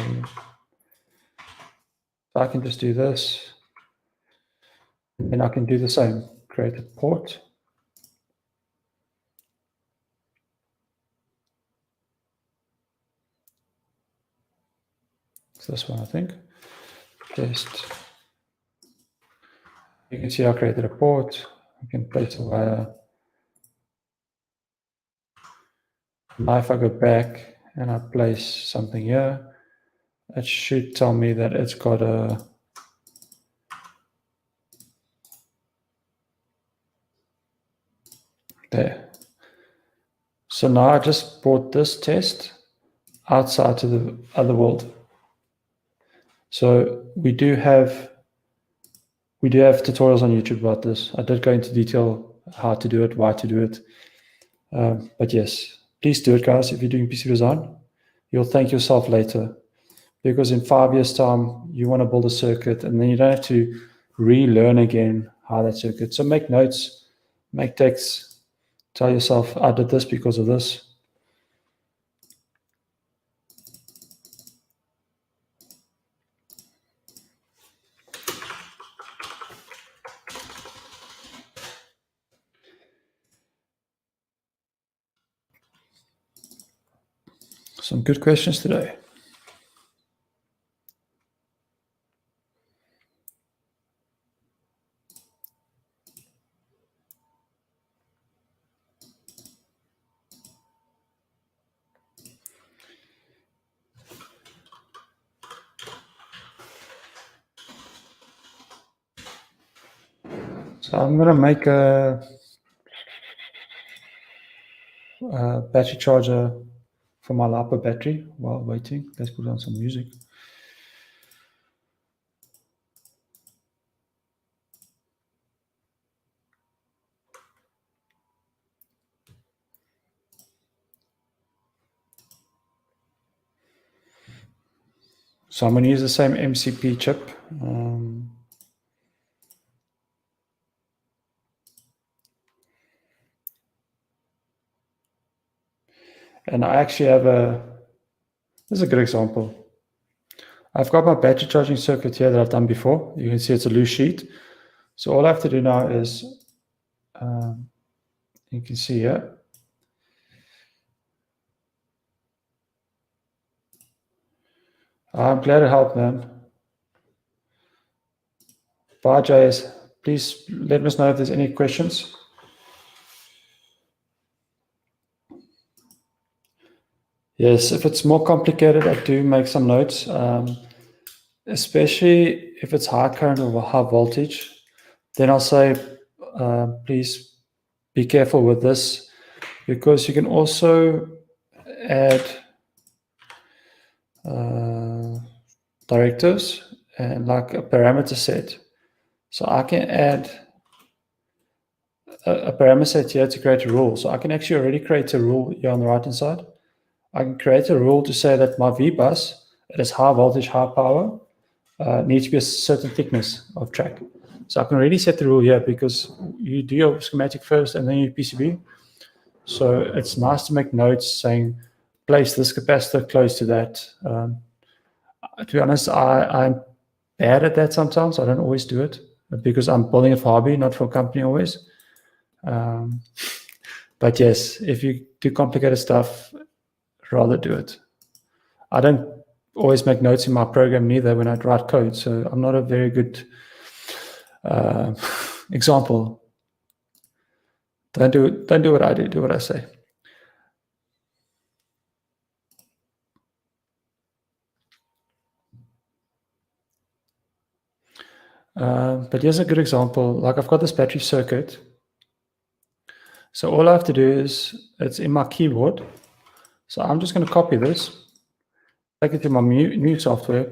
I can just do this, and I can do the same, create a port. It's this one, I think. Test. You can see I created a port. I can place a wire. Now if I go back and I place something here, it should tell me that it's got a there. So now I just brought this test outside to the other world. So we do have tutorials on YouTube about this. I did go into detail how to do it, why to do it. But yes, please do it, guys. If you're doing PCB design, you'll thank yourself later, because in 5 years' time, you want to build a circuit and then you don't have to relearn again how that circuit. So make notes, make texts, tell yourself, I did this because of this. Some good questions today. So I'm going to make a battery charger for my LiPo battery while waiting. Let's put on some music. So I'm going to use the same MCP chip. And I actually have this is a good example. I've got my battery charging circuit here that I've done before. You can see it's a loose sheet. So all I have to do now is, you can see here, I'm glad to help, man. Bye, JS. Please let us know if there's any questions. Yes, if it's more complicated, I do make some notes, especially if it's high current or high voltage. Then I'll say, please be careful with this, because you can also add directives and like a parameter set. So I can add a parameter set here to create a rule. So I can actually already create a rule here on the right hand side. I can create a rule to say that my V bus, it is high voltage, high power, needs to be a certain thickness of track. So I can already set the rule here, because you do your schematic first and then your PCB. So it's nice to make notes saying, place this capacitor close to that. To be honest, I'm bad at that sometimes. I don't always do it, because I'm building it for hobby, not for company always. But yes, if you do complicated stuff, rather do it. I don't always make notes in my program neither when I write code, so I'm not a very good example. Don't do what I do. Do what I say. But here's a good example. Like I've got this battery circuit. So all I have to do is, it's in my keyboard. So I'm just going to copy this, take it to my new software,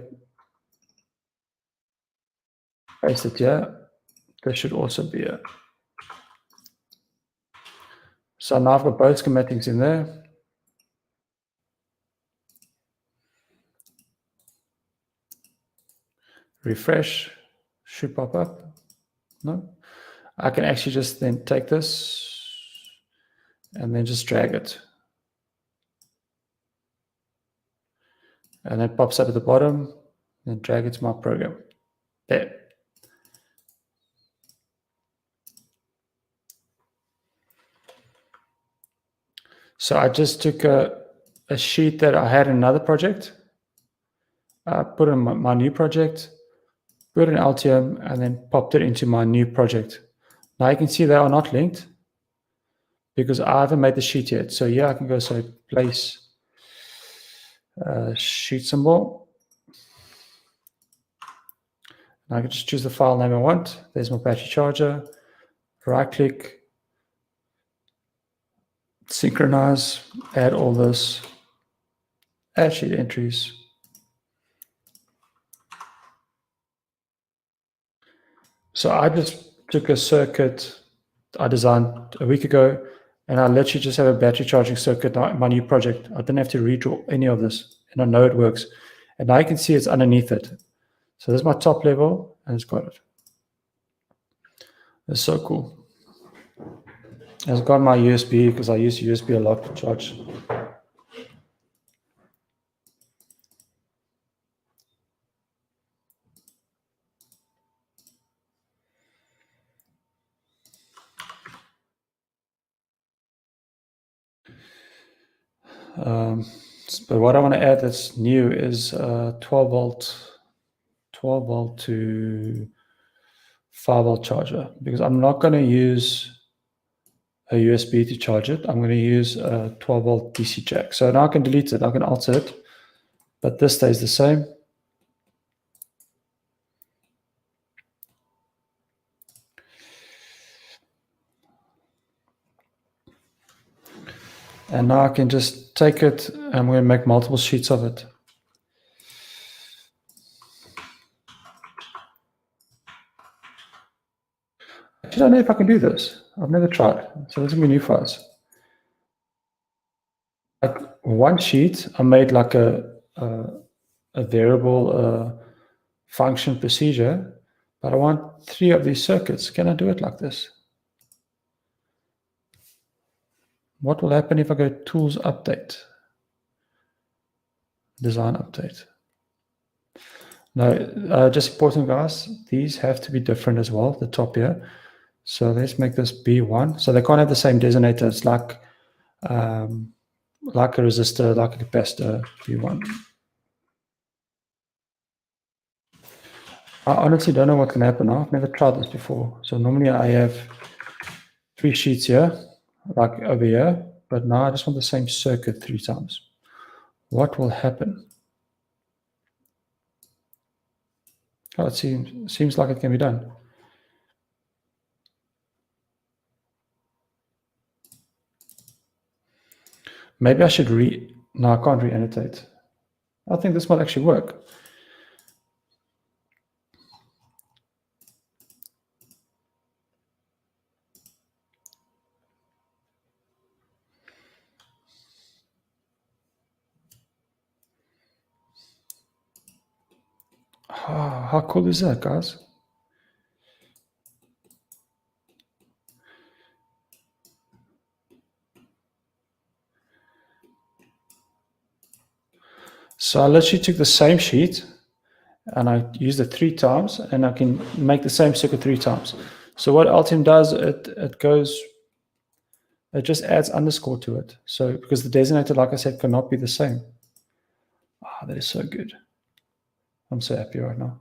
paste it here. There should also be a. So now I've got both schematics in there. Refresh, should pop up. No, I can actually just then take this and then just drag it. And it pops up at the bottom, and drag it to my program. There. So I just took a sheet that I had in another project, put it in my new project, put it in Altium, and then popped it into my new project. Now you can see they are not linked, because I haven't made the sheet yet. So here I can go say place sheet symbol. And I can just choose the file name I want. There's my battery charger. Right click, synchronize, add all this, add sheet entries. So I just took a circuit I designed a week ago, and I literally just have a battery charging circuit in my new project. I didn't have to redraw any of this, and I know it works. And now you can see it's underneath it. So this is my top level, and it's got it. It's so cool. It's got my USB, because I use USB a lot to charge. But what I want to add that's new is 12 volt to 5 volt charger, because I'm not going to use a USB to charge it. I'm going to use a 12 volt DC jack. So now I can delete it, I can alter it, but this stays the same. And now I can just take it and I'm going to make multiple sheets of it. I don't know if I can do this. I've never tried. So this is going to be new for us. Like one sheet, I made like a variable function procedure, but I want 3 of these circuits. Can I do it like this? What will happen if I go tools update? Design update. No, just important guys, these have to be different as well, the top here. So let's make this B1. So they can't have the same designator. It's like a resistor, like a capacitor, B1. I honestly don't know what can happen now. I've never tried this before. So normally I have 3 sheets here, like over here, but now I just want the same circuit 3 times. What will happen? Oh, it seems like it can be done. Maybe I should no, I can't re-annotate. I think this might actually work. Oh, how cool is that, guys? So I literally took the same sheet and I used it 3 times, and I can make the same circuit 3 times. So what Altium does, it just adds underscore to it. So because the designator, like I said, cannot be the same. Ah, that is so good. I'm so happy right now.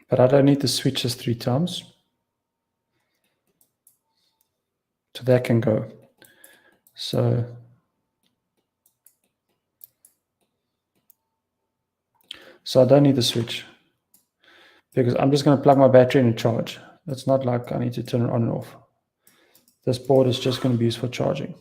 But I don't need to switch this 3 times. So that can go. So I don't need the switch, because I'm just going to plug my battery in and charge. It's not like I need to turn it on and off. This board is just going to be used for charging.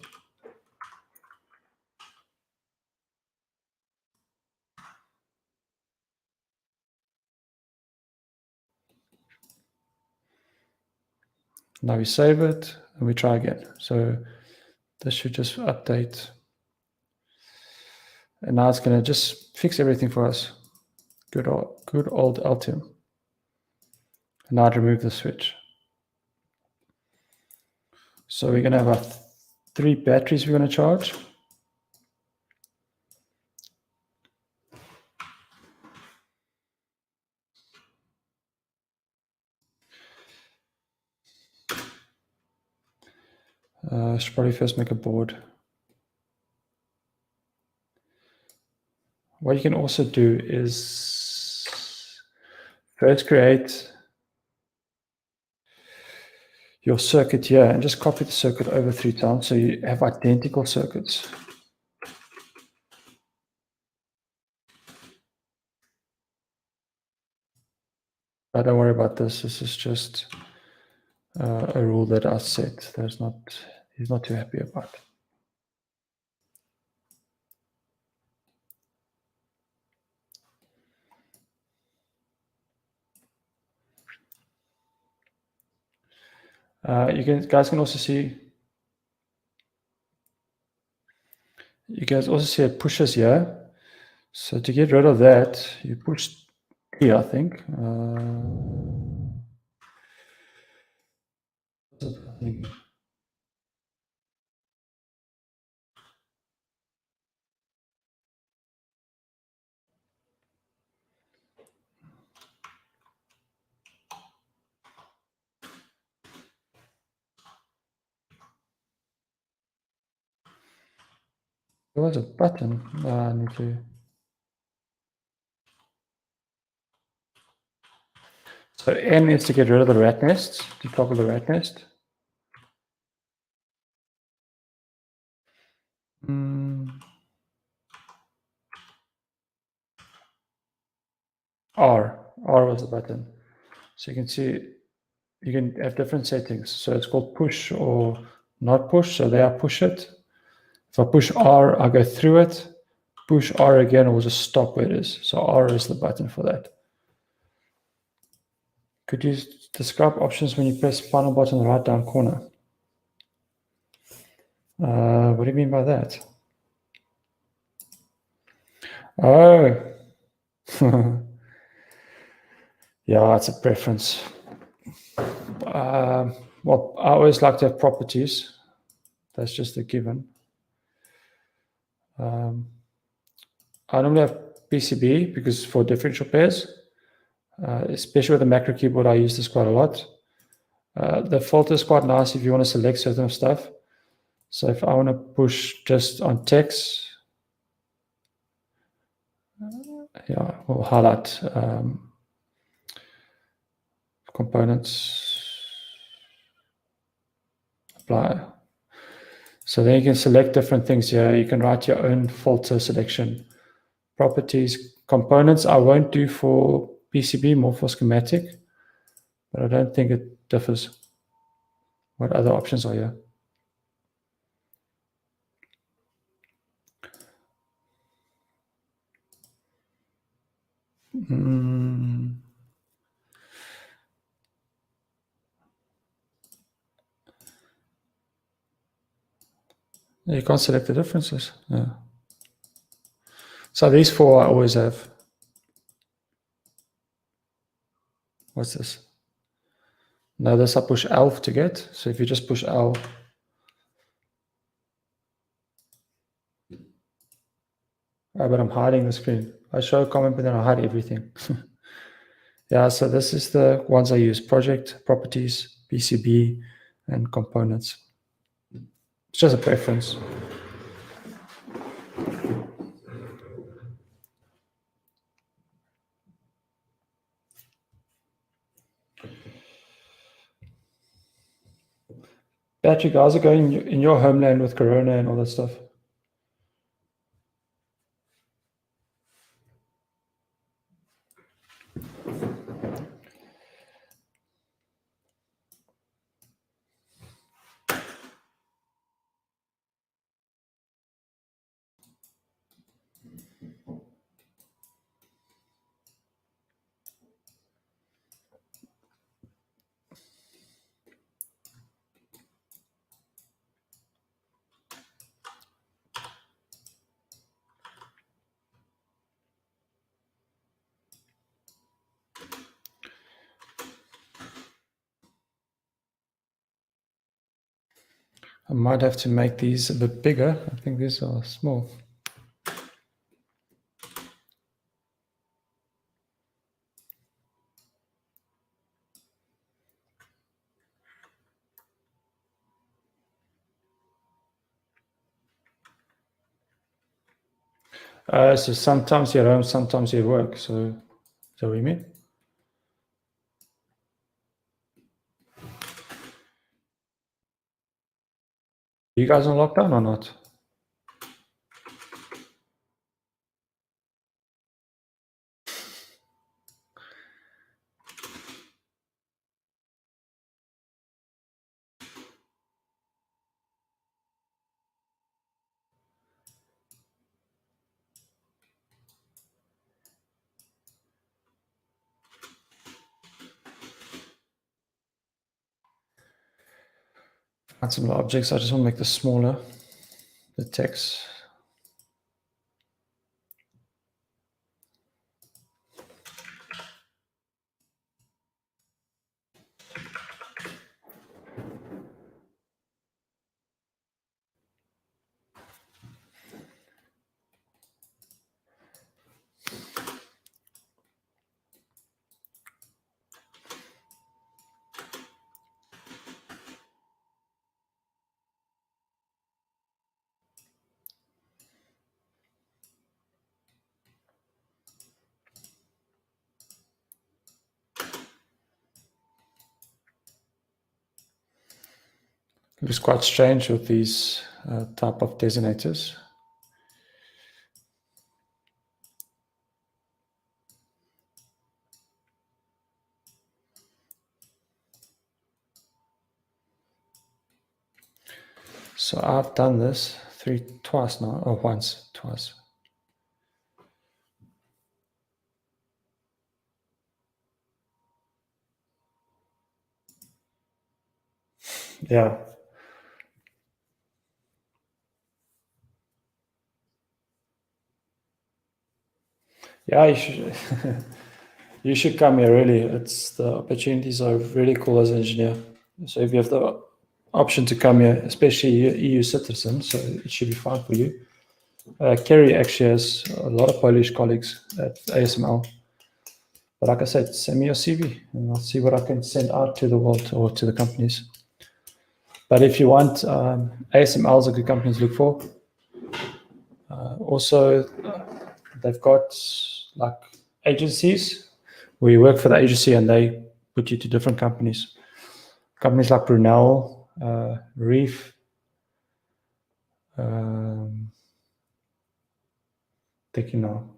Now we save it and we try again. So this should just update. And now it's going to just fix everything for us. Good old Altium. And now I'd remove the switch. So we're going to have our 3 batteries we're going to charge. I should probably first make a board. What you can also do is first create your circuit here and just copy the circuit over 3 times so you have identical circuits. But don't worry about this. This is just a rule that I set. He's not too happy about. Guys can also see. You guys also see it pushes here. So to get rid of that, you push T, I think. There was a button. I need to. So N is to get rid of the rat nest, to toggle the rat nest. R was the button. So you can see you can have different settings. So it's called push or not push. So there I push it. If I push R, I go through it. Push R again, it will just stop where it is. So R is the button for that. Could you describe options when you press final button in the right down corner? What do you mean by that? Oh, yeah, it's a preference. Well, I always like to have properties. That's just a given. I normally have PCB because for differential pairs, especially with the macro keyboard, I use this quite a lot. The filter is quite nice if you want to select certain stuff. So if I want to push just on text, yeah, we'll highlight components, apply. So then you can select different things here. You can write your own filter selection. Properties, components, I won't do for PCB, more for schematic, but I don't think it differs. What other options are here? You can't select the differences. Yeah. So these four I always have. What's this? Now this I push L to get. So if you just push L, but I'm hiding the screen. I show a comment, but then I hide everything. Yeah, so this is the ones I use: project, properties, PCB, and components. It's just a preference. Patrick, how's it going in your homeland with Corona and all that stuff? I might have to make these a bit bigger. I think these are small. So sometimes you're home, sometimes you work. So, is that what you mean? You guys on lockdown or not? Add some objects. I just want to make this smaller. The text. It was quite strange with these type of designators. So I've done this twice now, or twice. Yeah. Yeah, you should. You should come here. Really, the opportunities are really cool as an engineer. So if you have the option to come here, especially you're EU citizen, so it should be fine for you. Kerry actually has a lot of Polish colleagues at ASML. But like I said, send me your CV and I'll see what I can send out to the world or to the companies. But if you want, ASML is a good company to look for. Also, they've got like agencies where you work for the agency and they put you to different companies. Companies like Brunel, Reef, think you know,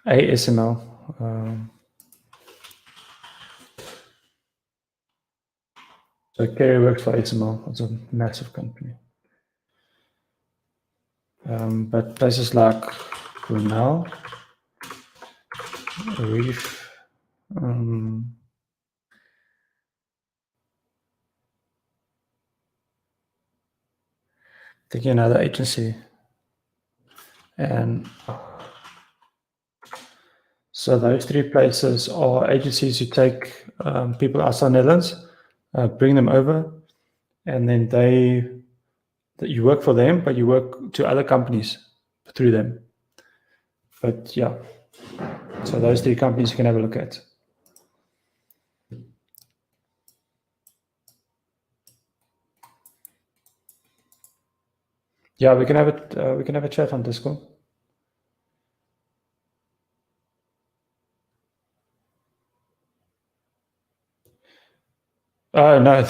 ASML. So Kerry works for ASML. It's a massive company. But places like Brunel, Reef, thinking another agency. And so those three places are agencies who take people outside Netherlands, bring them over, and then you work for them, but you work to other companies through them. But yeah, so those three companies you can have a look at. Yeah, we can have it. We can have a chat on Discord. Oh no,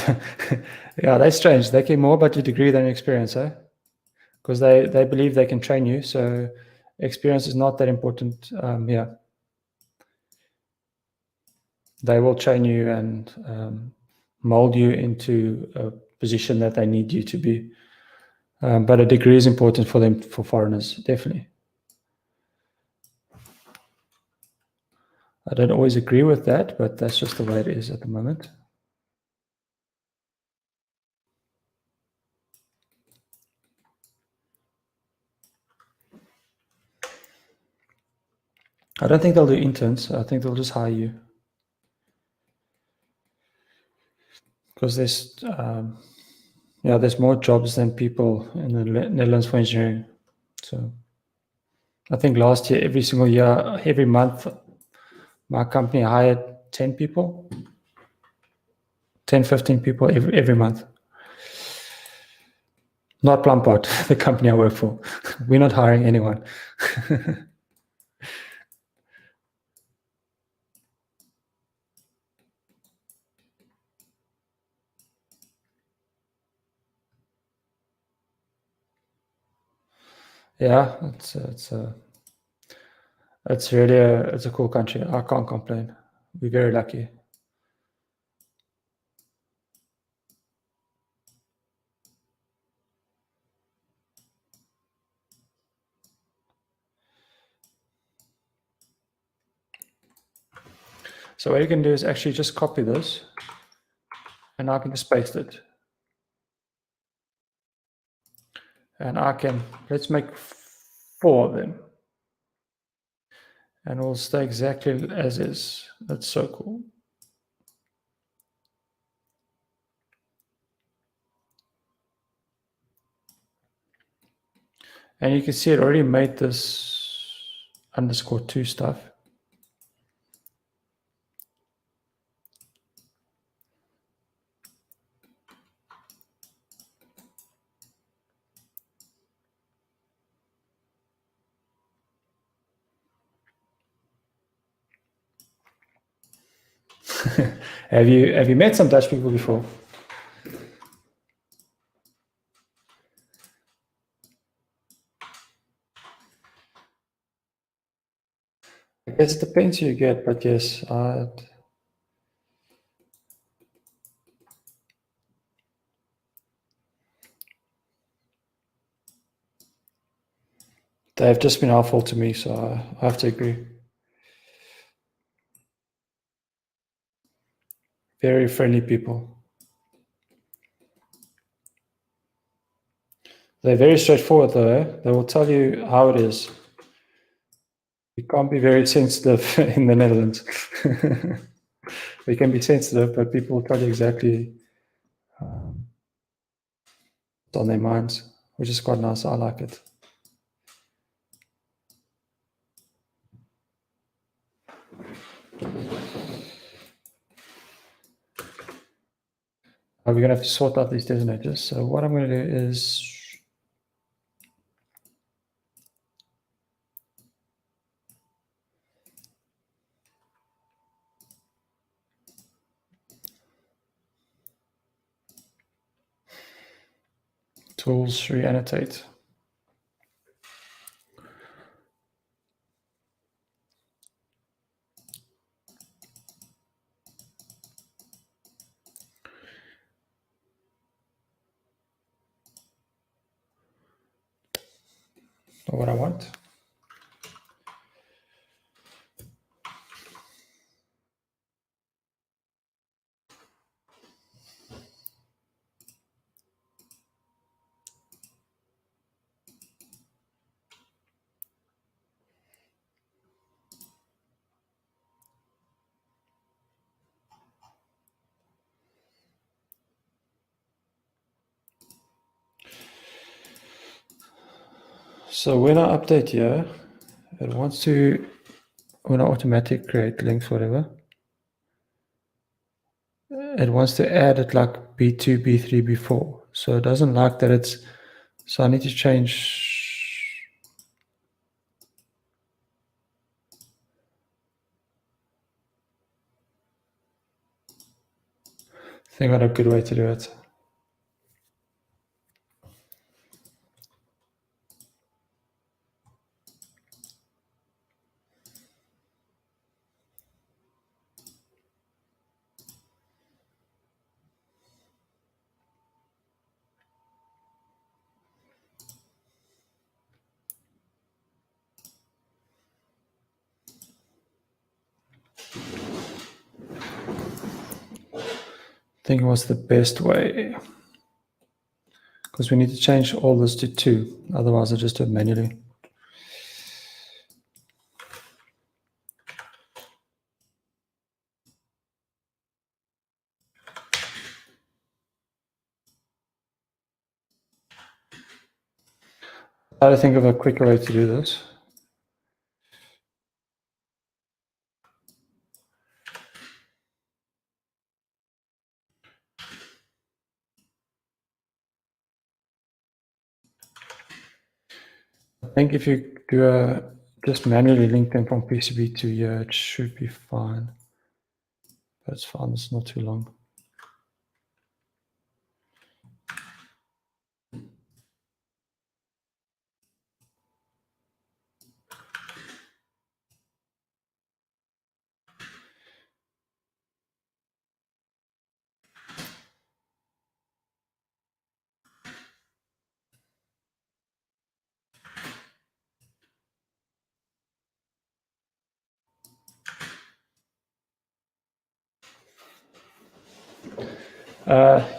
yeah, that's strange. They care more about your degree than your experience, eh? Because they believe they can train you, so experience is not that important. Yeah, they will train you and mold you into a position that they need you to be. But a degree is important for them, for foreigners, definitely. I don't always agree with that, but that's just the way it is at the moment. I don't think they'll do interns. I think they'll just hire you. Because there's more jobs than people in the Netherlands for engineering. So I think last year, every single year, every month, my company hired 10 people, 10, 15 people every month. Not Plumpot, the company I work for. We're not hiring anyone. Yeah, it's really it's a cool country. I can't complain. We're very lucky. So what you can do is actually just copy this, and I can just paste it. And let's make 4 of them. And it'll stay exactly as is. That's so cool. And you can see it already made this _2 stuff. Have you met some Dutch people before? I guess it depends who you get, but yes, they've just been helpful to me, so I have to agree. Very friendly people. They're very straightforward though. Eh? They will tell you how it is. You can't be very sensitive in the Netherlands. We can be sensitive, but people will tell you exactly what's on their minds, which is quite nice. I like it. We're going to have to sort out these designators. So what I'm going to do is tools, re-annotate. Not what I want. So when I update here, it wants to, when I automatic create links, whatever, it wants to add it like B2, B3, B4. So it doesn't like that it's, so I need to change. Think out a good way to do it. Think what's the best way, because we need to change all this to 2, otherwise I just do it manually. Try to think of a quicker way to do this. I think if you do just manually link them from PCB to here, it should be fine. But it's fine, it's not too long.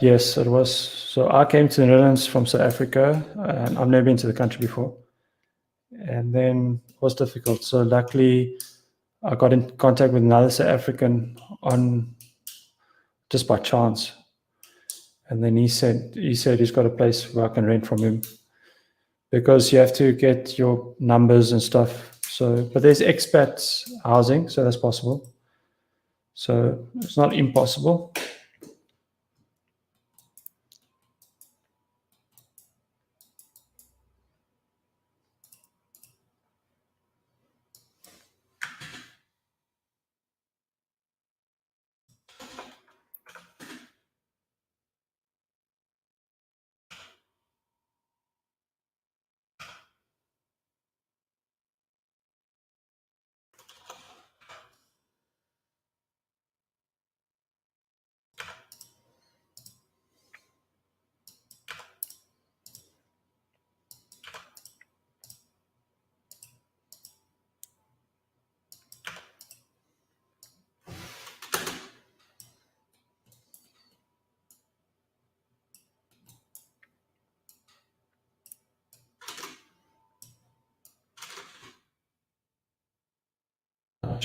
Yes, it was. So I came to the Netherlands from South Africa, and I've never been to the country before. And then it was difficult. So luckily, I got in contact with another South African on just by chance. And then he said he's got a place where I can rent from him, because you have to get your numbers and stuff. So, but there's expats housing, so that's possible. So it's not impossible.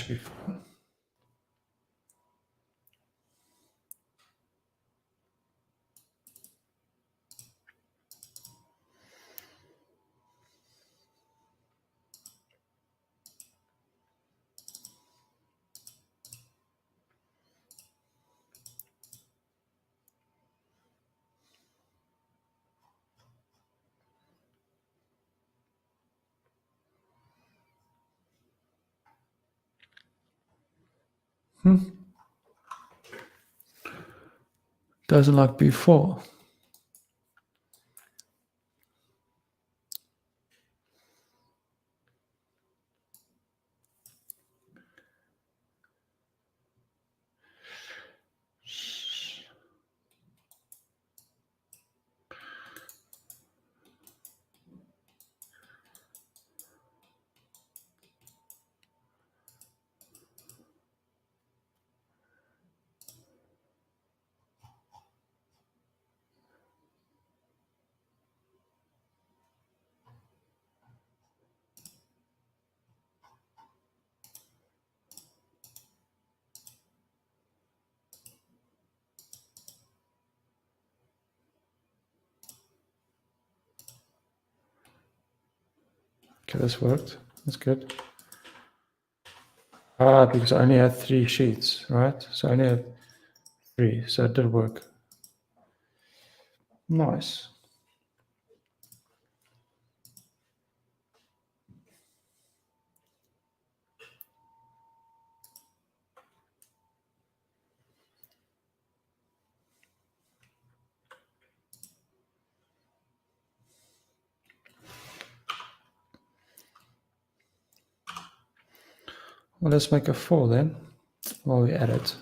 should be fine. Doesn't like before. Okay, this worked. That's good. Because I only had 3 sheets, right? So I only had 3, so it did work. Nice. Well, let's make a 4 then, while we add it.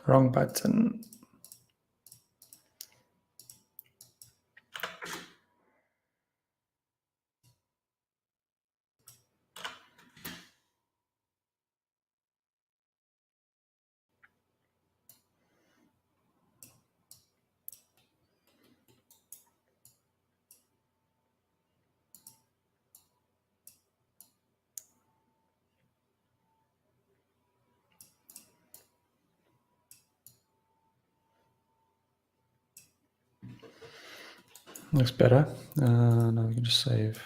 Wrong button. Looks better. Now we can just save.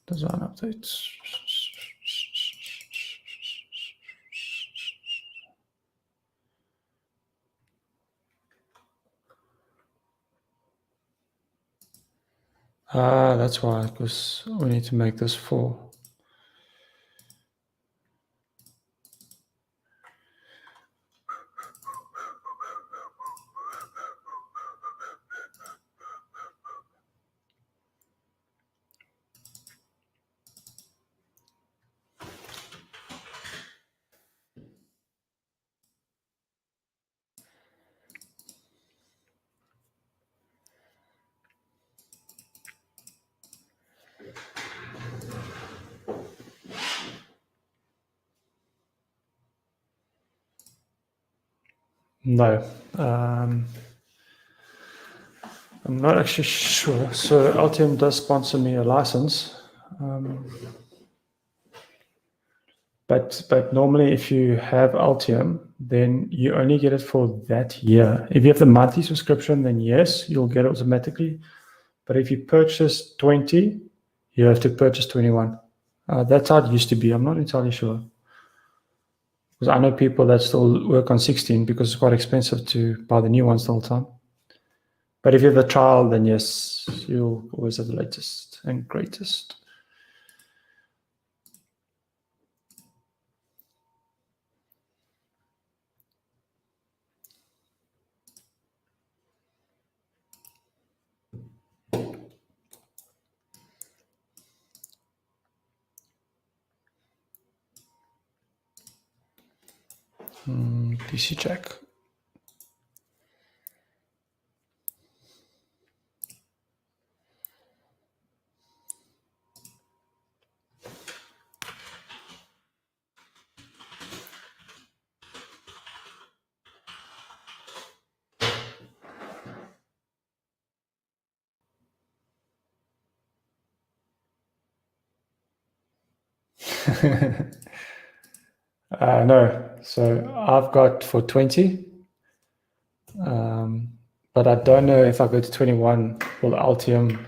Design updates. That's why, because we need to make this 4. No. I'm not actually sure. So Altium does sponsor me a license. But normally if you have Altium, then you only get it for that year. If you have the monthly subscription, then yes, you'll get it automatically. But if you purchase 20, you have to purchase 21. That's how it used to be. I'm not entirely sure. Because I know people that still work on 16 because it's quite expensive to buy the new ones the whole time. But if you have the trial, then yes, you'll always have the latest and greatest. PC jack. No, so I've got for 20, but I don't know if I go to 21, will Altium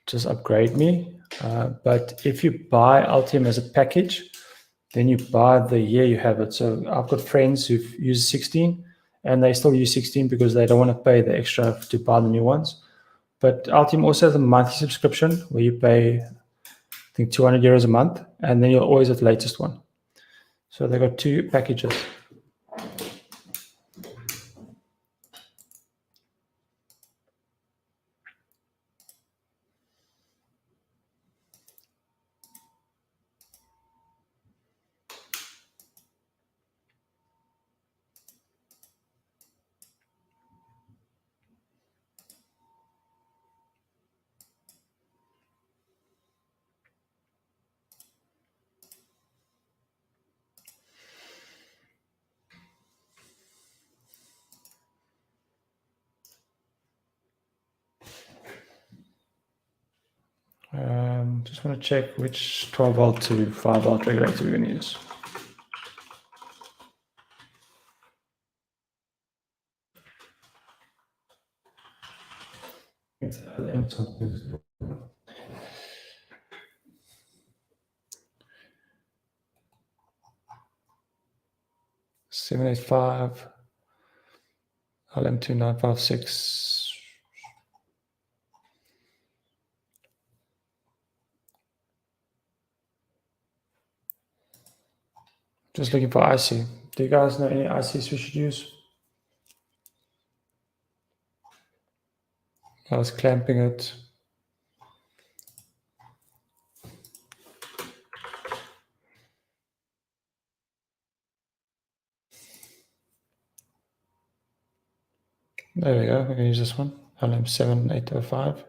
just upgrade me? But if you buy Altium as a package, then you buy the year you have it. So I've got friends who've used 16 and they still use 16 because they don't want to pay the extra to buy the new ones. But Altium also has a monthly subscription where you pay, I think, 200 euros a month, and then you'll always have the latest one. So they got two packages. Just want to check which 12 volt to 5 volt regulator we're going to use. It's LM 785 LM2956. Just looking for IC. Do you guys know any ICs we should use? I was clamping it. There we go. We can use this one. LM7805.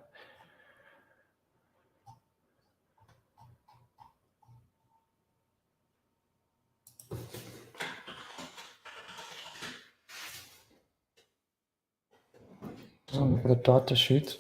Just want to look at the data sheet.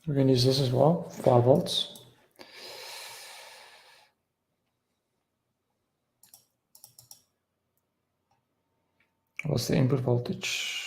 We're going to use this as well, 5 volts. What's the input voltage?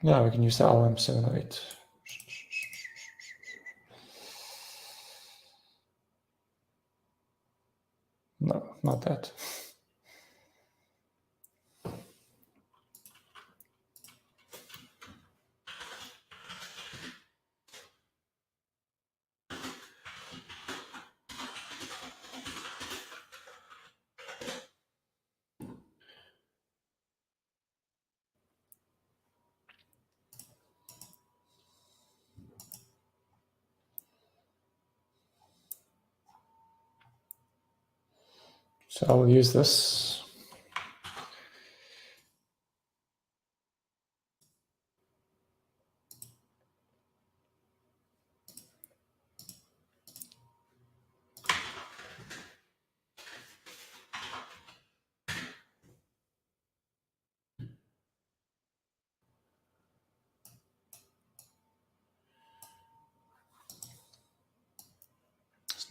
Yeah, we can use the LM708. No, not that. So I will use this.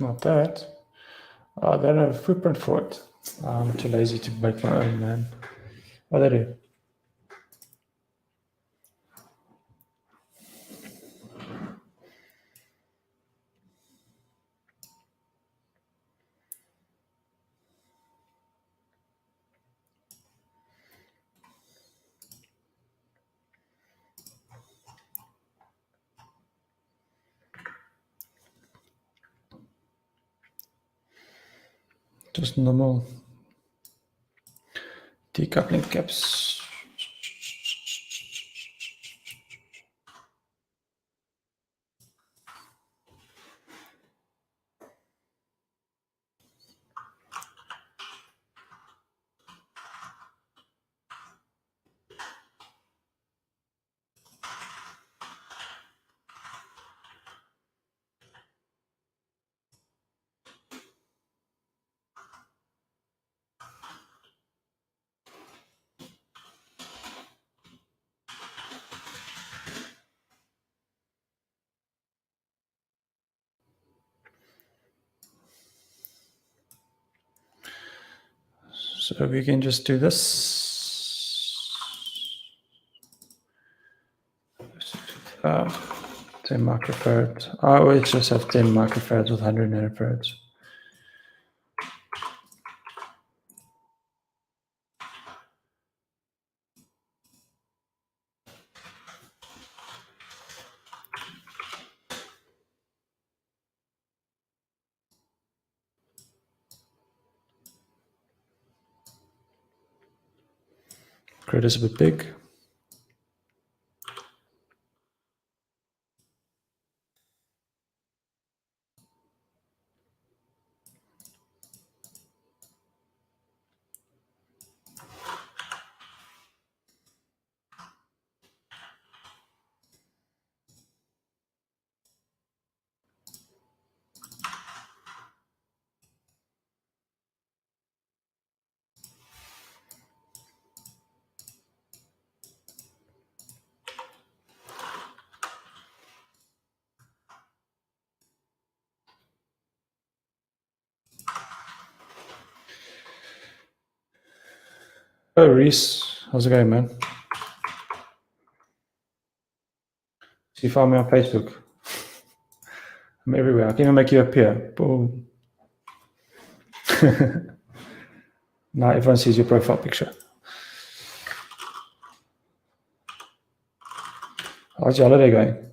Not bad. I don't have a footprint for it. I'm too lazy to make my own, man. What they do? Just normal decoupling caps. So we can just do this. 10 microfarads. I always just have 10 microfarads with 100 nanofarads. Grid is a bit big. Oh, Reese, how's it going, man? So you found me on Facebook. I'm everywhere. I can even make you appear. Boom. Now everyone sees your profile picture. How's your holiday going?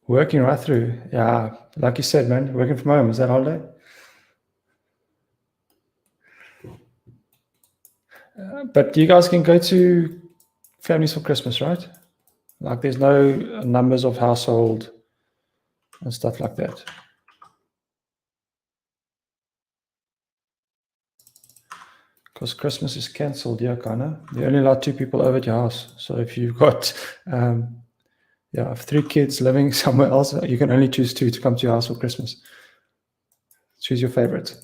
Working right through. Yeah, like you said, man, working from home. Is that holiday? But you guys can go to families for Christmas, right? Like there's no numbers of household and stuff like that. Because Christmas is cancelled, yeah, Kana. You only allow 2 people over at your house. So if you've got, 3 kids living somewhere else, you can only choose 2 to come to your house for Christmas. Choose your favorite.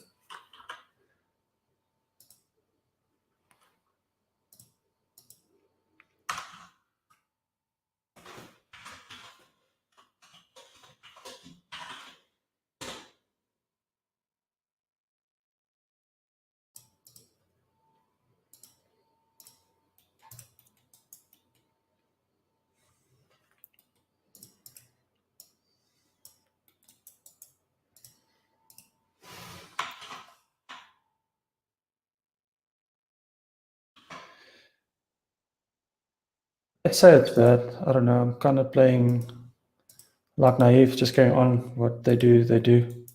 Let's say it's bad. I don't know. I'm kind of playing like naive, just going on what they do, they do.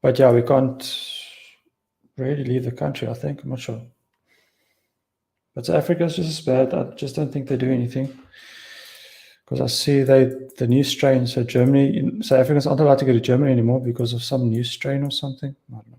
But yeah, we can't really leave the country, I think. I'm not sure. But South Africa is just as bad. I just don't think they do anything. Because I see the new strain. So Germany, South Africans aren't allowed to go to Germany anymore because of some new strain or something. I don't know.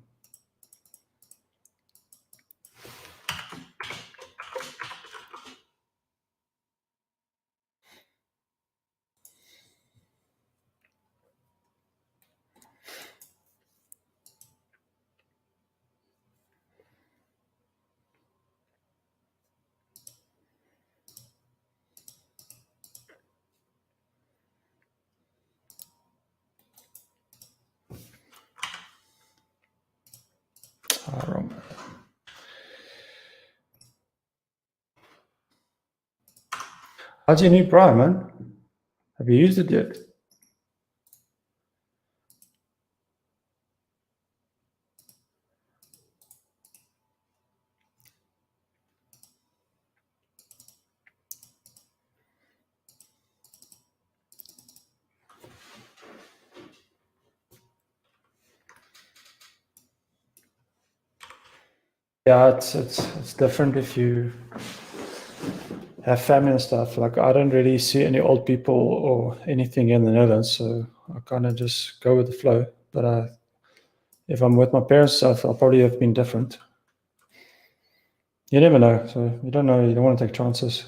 Wrong. How's your new Prime, man? Have you used it yet? Yeah, it's different if you have family and stuff. Like I don't really see any old people or anything in the Netherlands, so I kind of just go with the flow. But if I'm with my parents, I'll probably have been different. You never know, so you don't know. You don't want to take chances.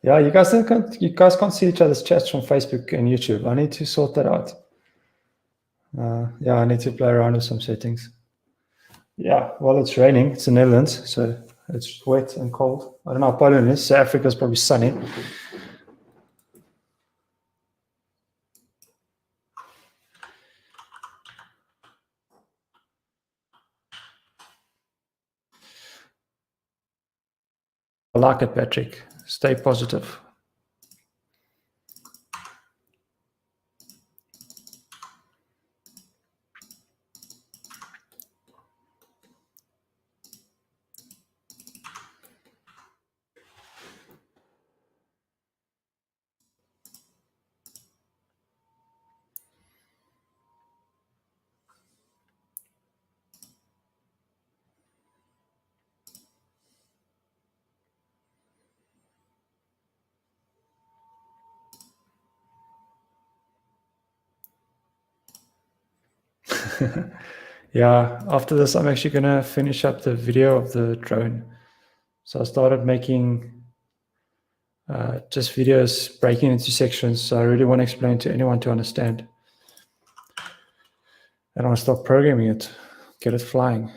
Yeah, you guys can't see each other's chats from Facebook and YouTube. I need to sort that out. Yeah, I need to play around with some settings. Yeah, well, it's raining. It's the Netherlands, so it's wet and cold. I don't know how Poland is. South Africa is probably sunny. I like it, Patrick. Stay positive. Yeah, after this, I'm actually going to finish up the video of the drone. So I started making just videos breaking into sections. So I really want to explain to anyone to understand. And I want to start programming it, get it flying.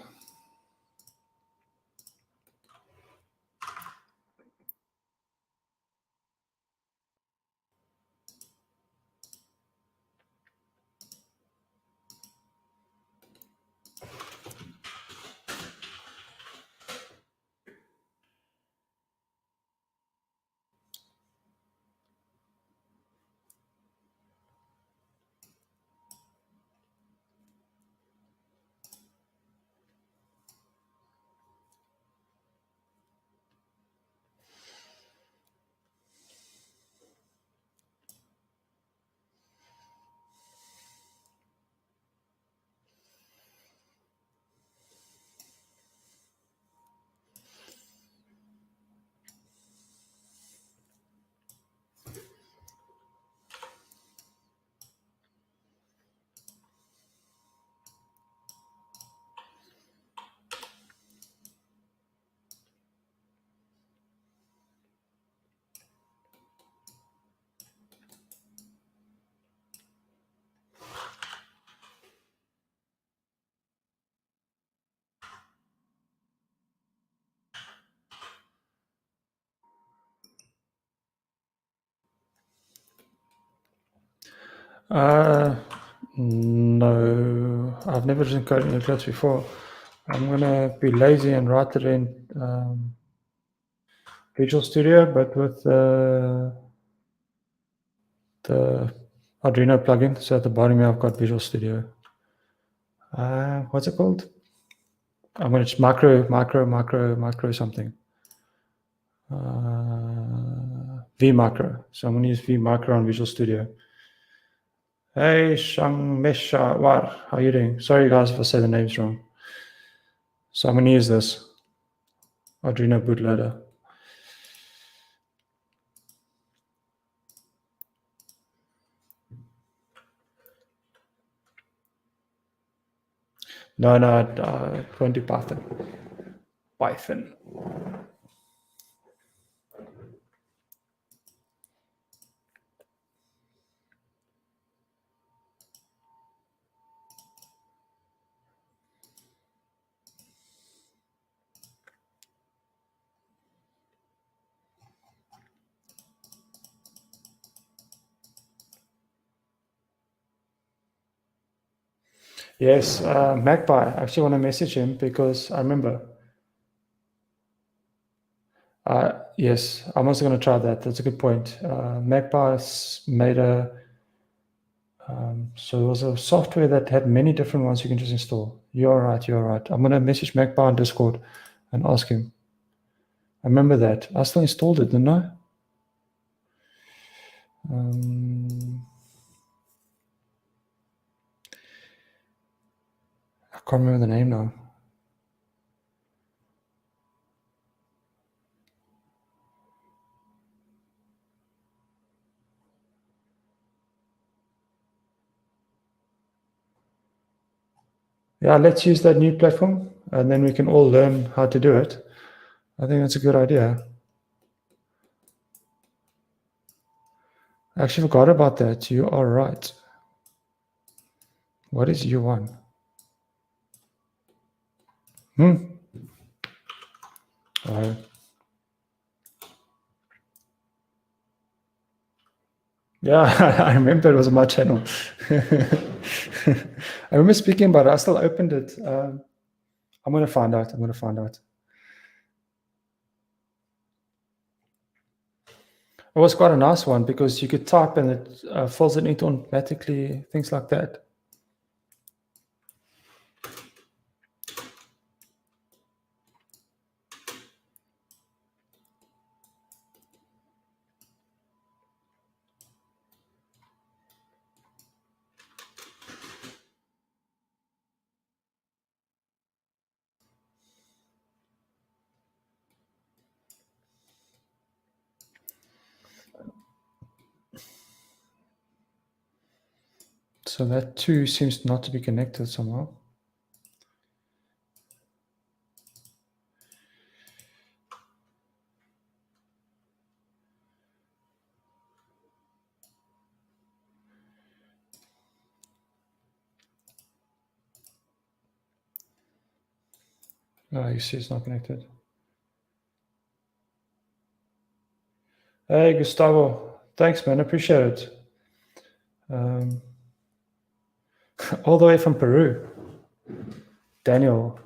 No, I've never written code in Eclipse before. I'm gonna be lazy and write it in Visual Studio, but with the Arduino plugin. So at the bottom here, I've got Visual Studio. What's it called? I'm gonna just macro something. V macro. So I'm gonna use V macro on Visual Studio. Hey Shangmeshwar, how are you doing? Sorry guys if I say the names wrong. So I'm gonna use this Arduino bootloader. No, it won't do Python. Python. Yes, Magpie. I actually want to message him because I remember. Yes, I'm also going to try that. That's a good point. Magpie's made so there was a software that had many different ones you can just install. You're right. I'm going to message Magpie on Discord and ask him. I remember that. I still installed it, didn't I? I can't remember the name now. Yeah, let's use that new platform and then we can all learn how to do it. I think that's a good idea. I actually forgot about that. You are right. What is U1? Yeah, I remember it was on my channel. I remember speaking about it. I still opened it. I'm going to find out. It was quite a nice one because you could type and it fills it in automatically, things like that. So that too seems not to be connected somehow. You see it's not connected. Hey, Gustavo. Thanks, man. Appreciate it. All the way from Peru. Daniel,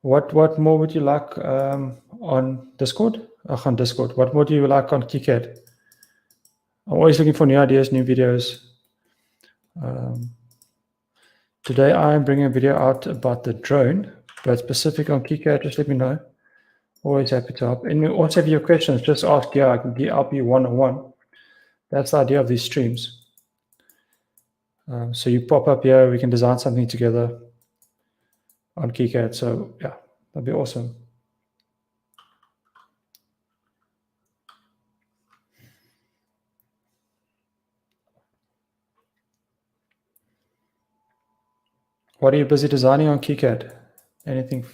what more would you like on Discord? On Discord. What more do you like on KiCad? I'm always looking for new ideas, new videos. Today I am bringing a video out about the drone, but specific on KiCad, just let me know. Always happy to help. And also if you have questions, just ask. Yeah, I can help you one-on-one. That's the idea of these streams. So you pop up here, we can design something together on KiCad. So yeah, that'd be awesome. What are you busy designing on KiCad? Anything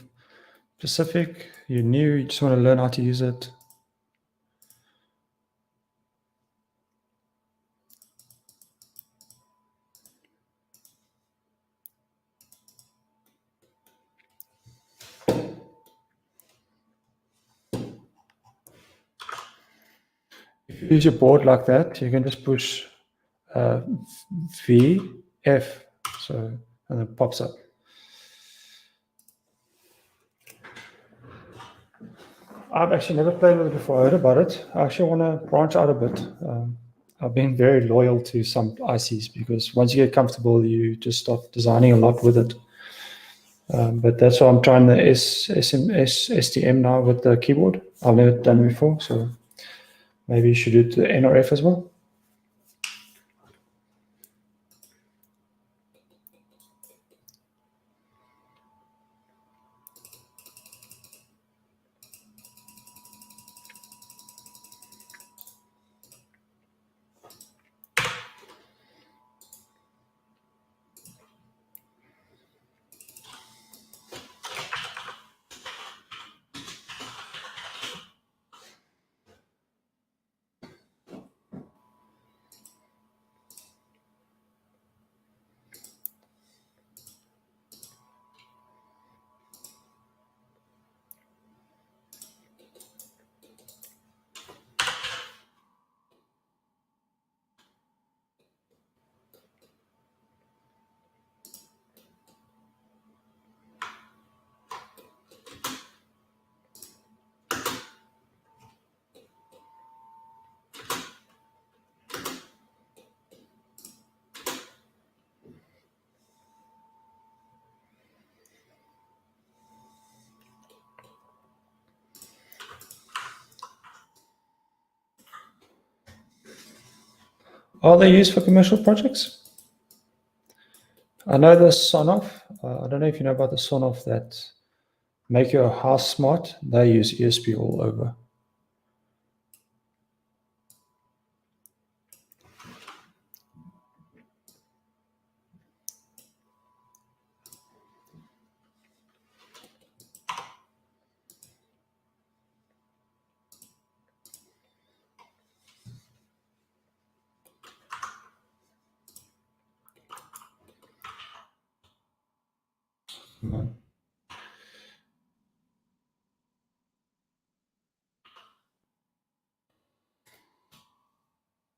specific? You're new, you just want to learn how to use it? If you use your board like that, you can just push VF. So, and it pops up. I've actually never played with it before. I heard about it. I actually want to branch out a bit. I've been very loyal to some ICs because once you get comfortable, you just start designing a lot with it. But that's why I'm trying the STM now with the keyboard. I've never done it before, so maybe you should do the NRF as well. Are they used for commercial projects? I know the Sonoff. I don't know if you know about the Sonoff that make your house smart. They use ESP all over.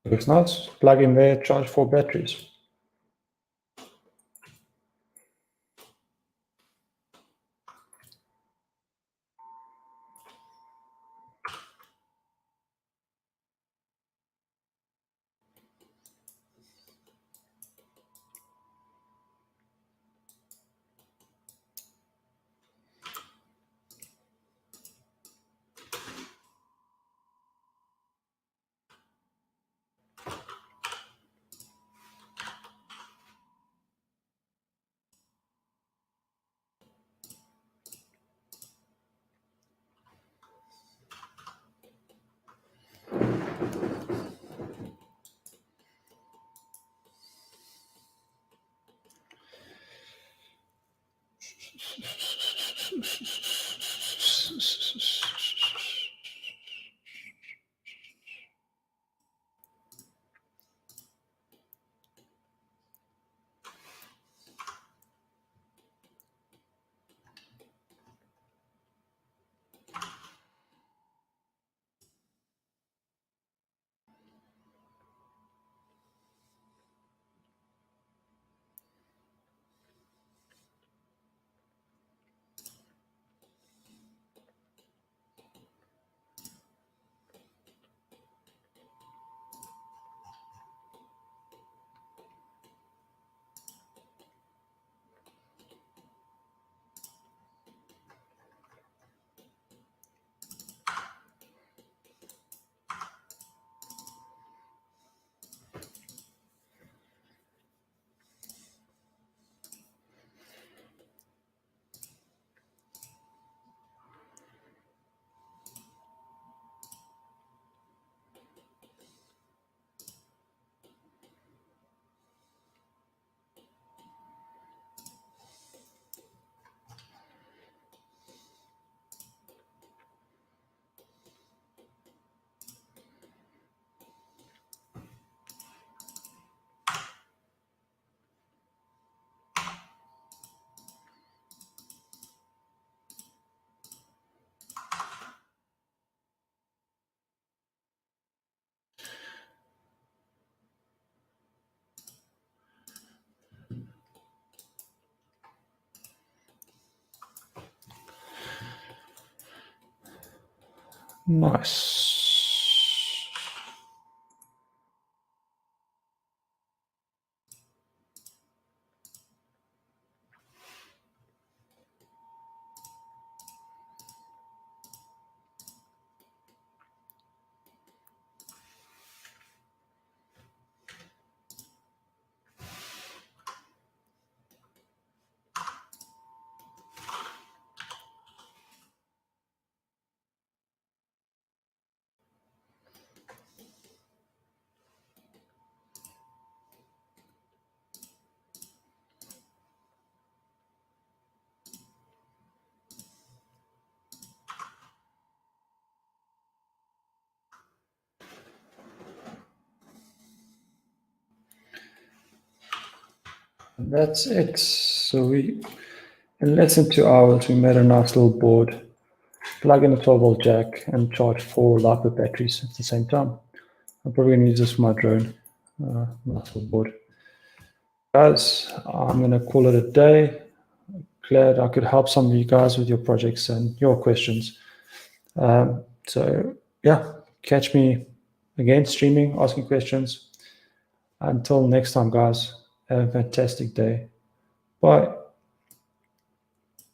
Looks nice. Plug in there, charge 4 batteries. Nice. That's it. So in less than 2 hours, we made a nice little board. Plug in a 12-volt jack and charge 4 LiPo batteries at the same time. I'm probably going to use this for my drone. Nice little board. Guys, I'm going to call it a day. Glad I could help some of you guys with your projects and your questions. So yeah, catch me again streaming, asking questions. Until next time, guys, have a fantastic day. Bye.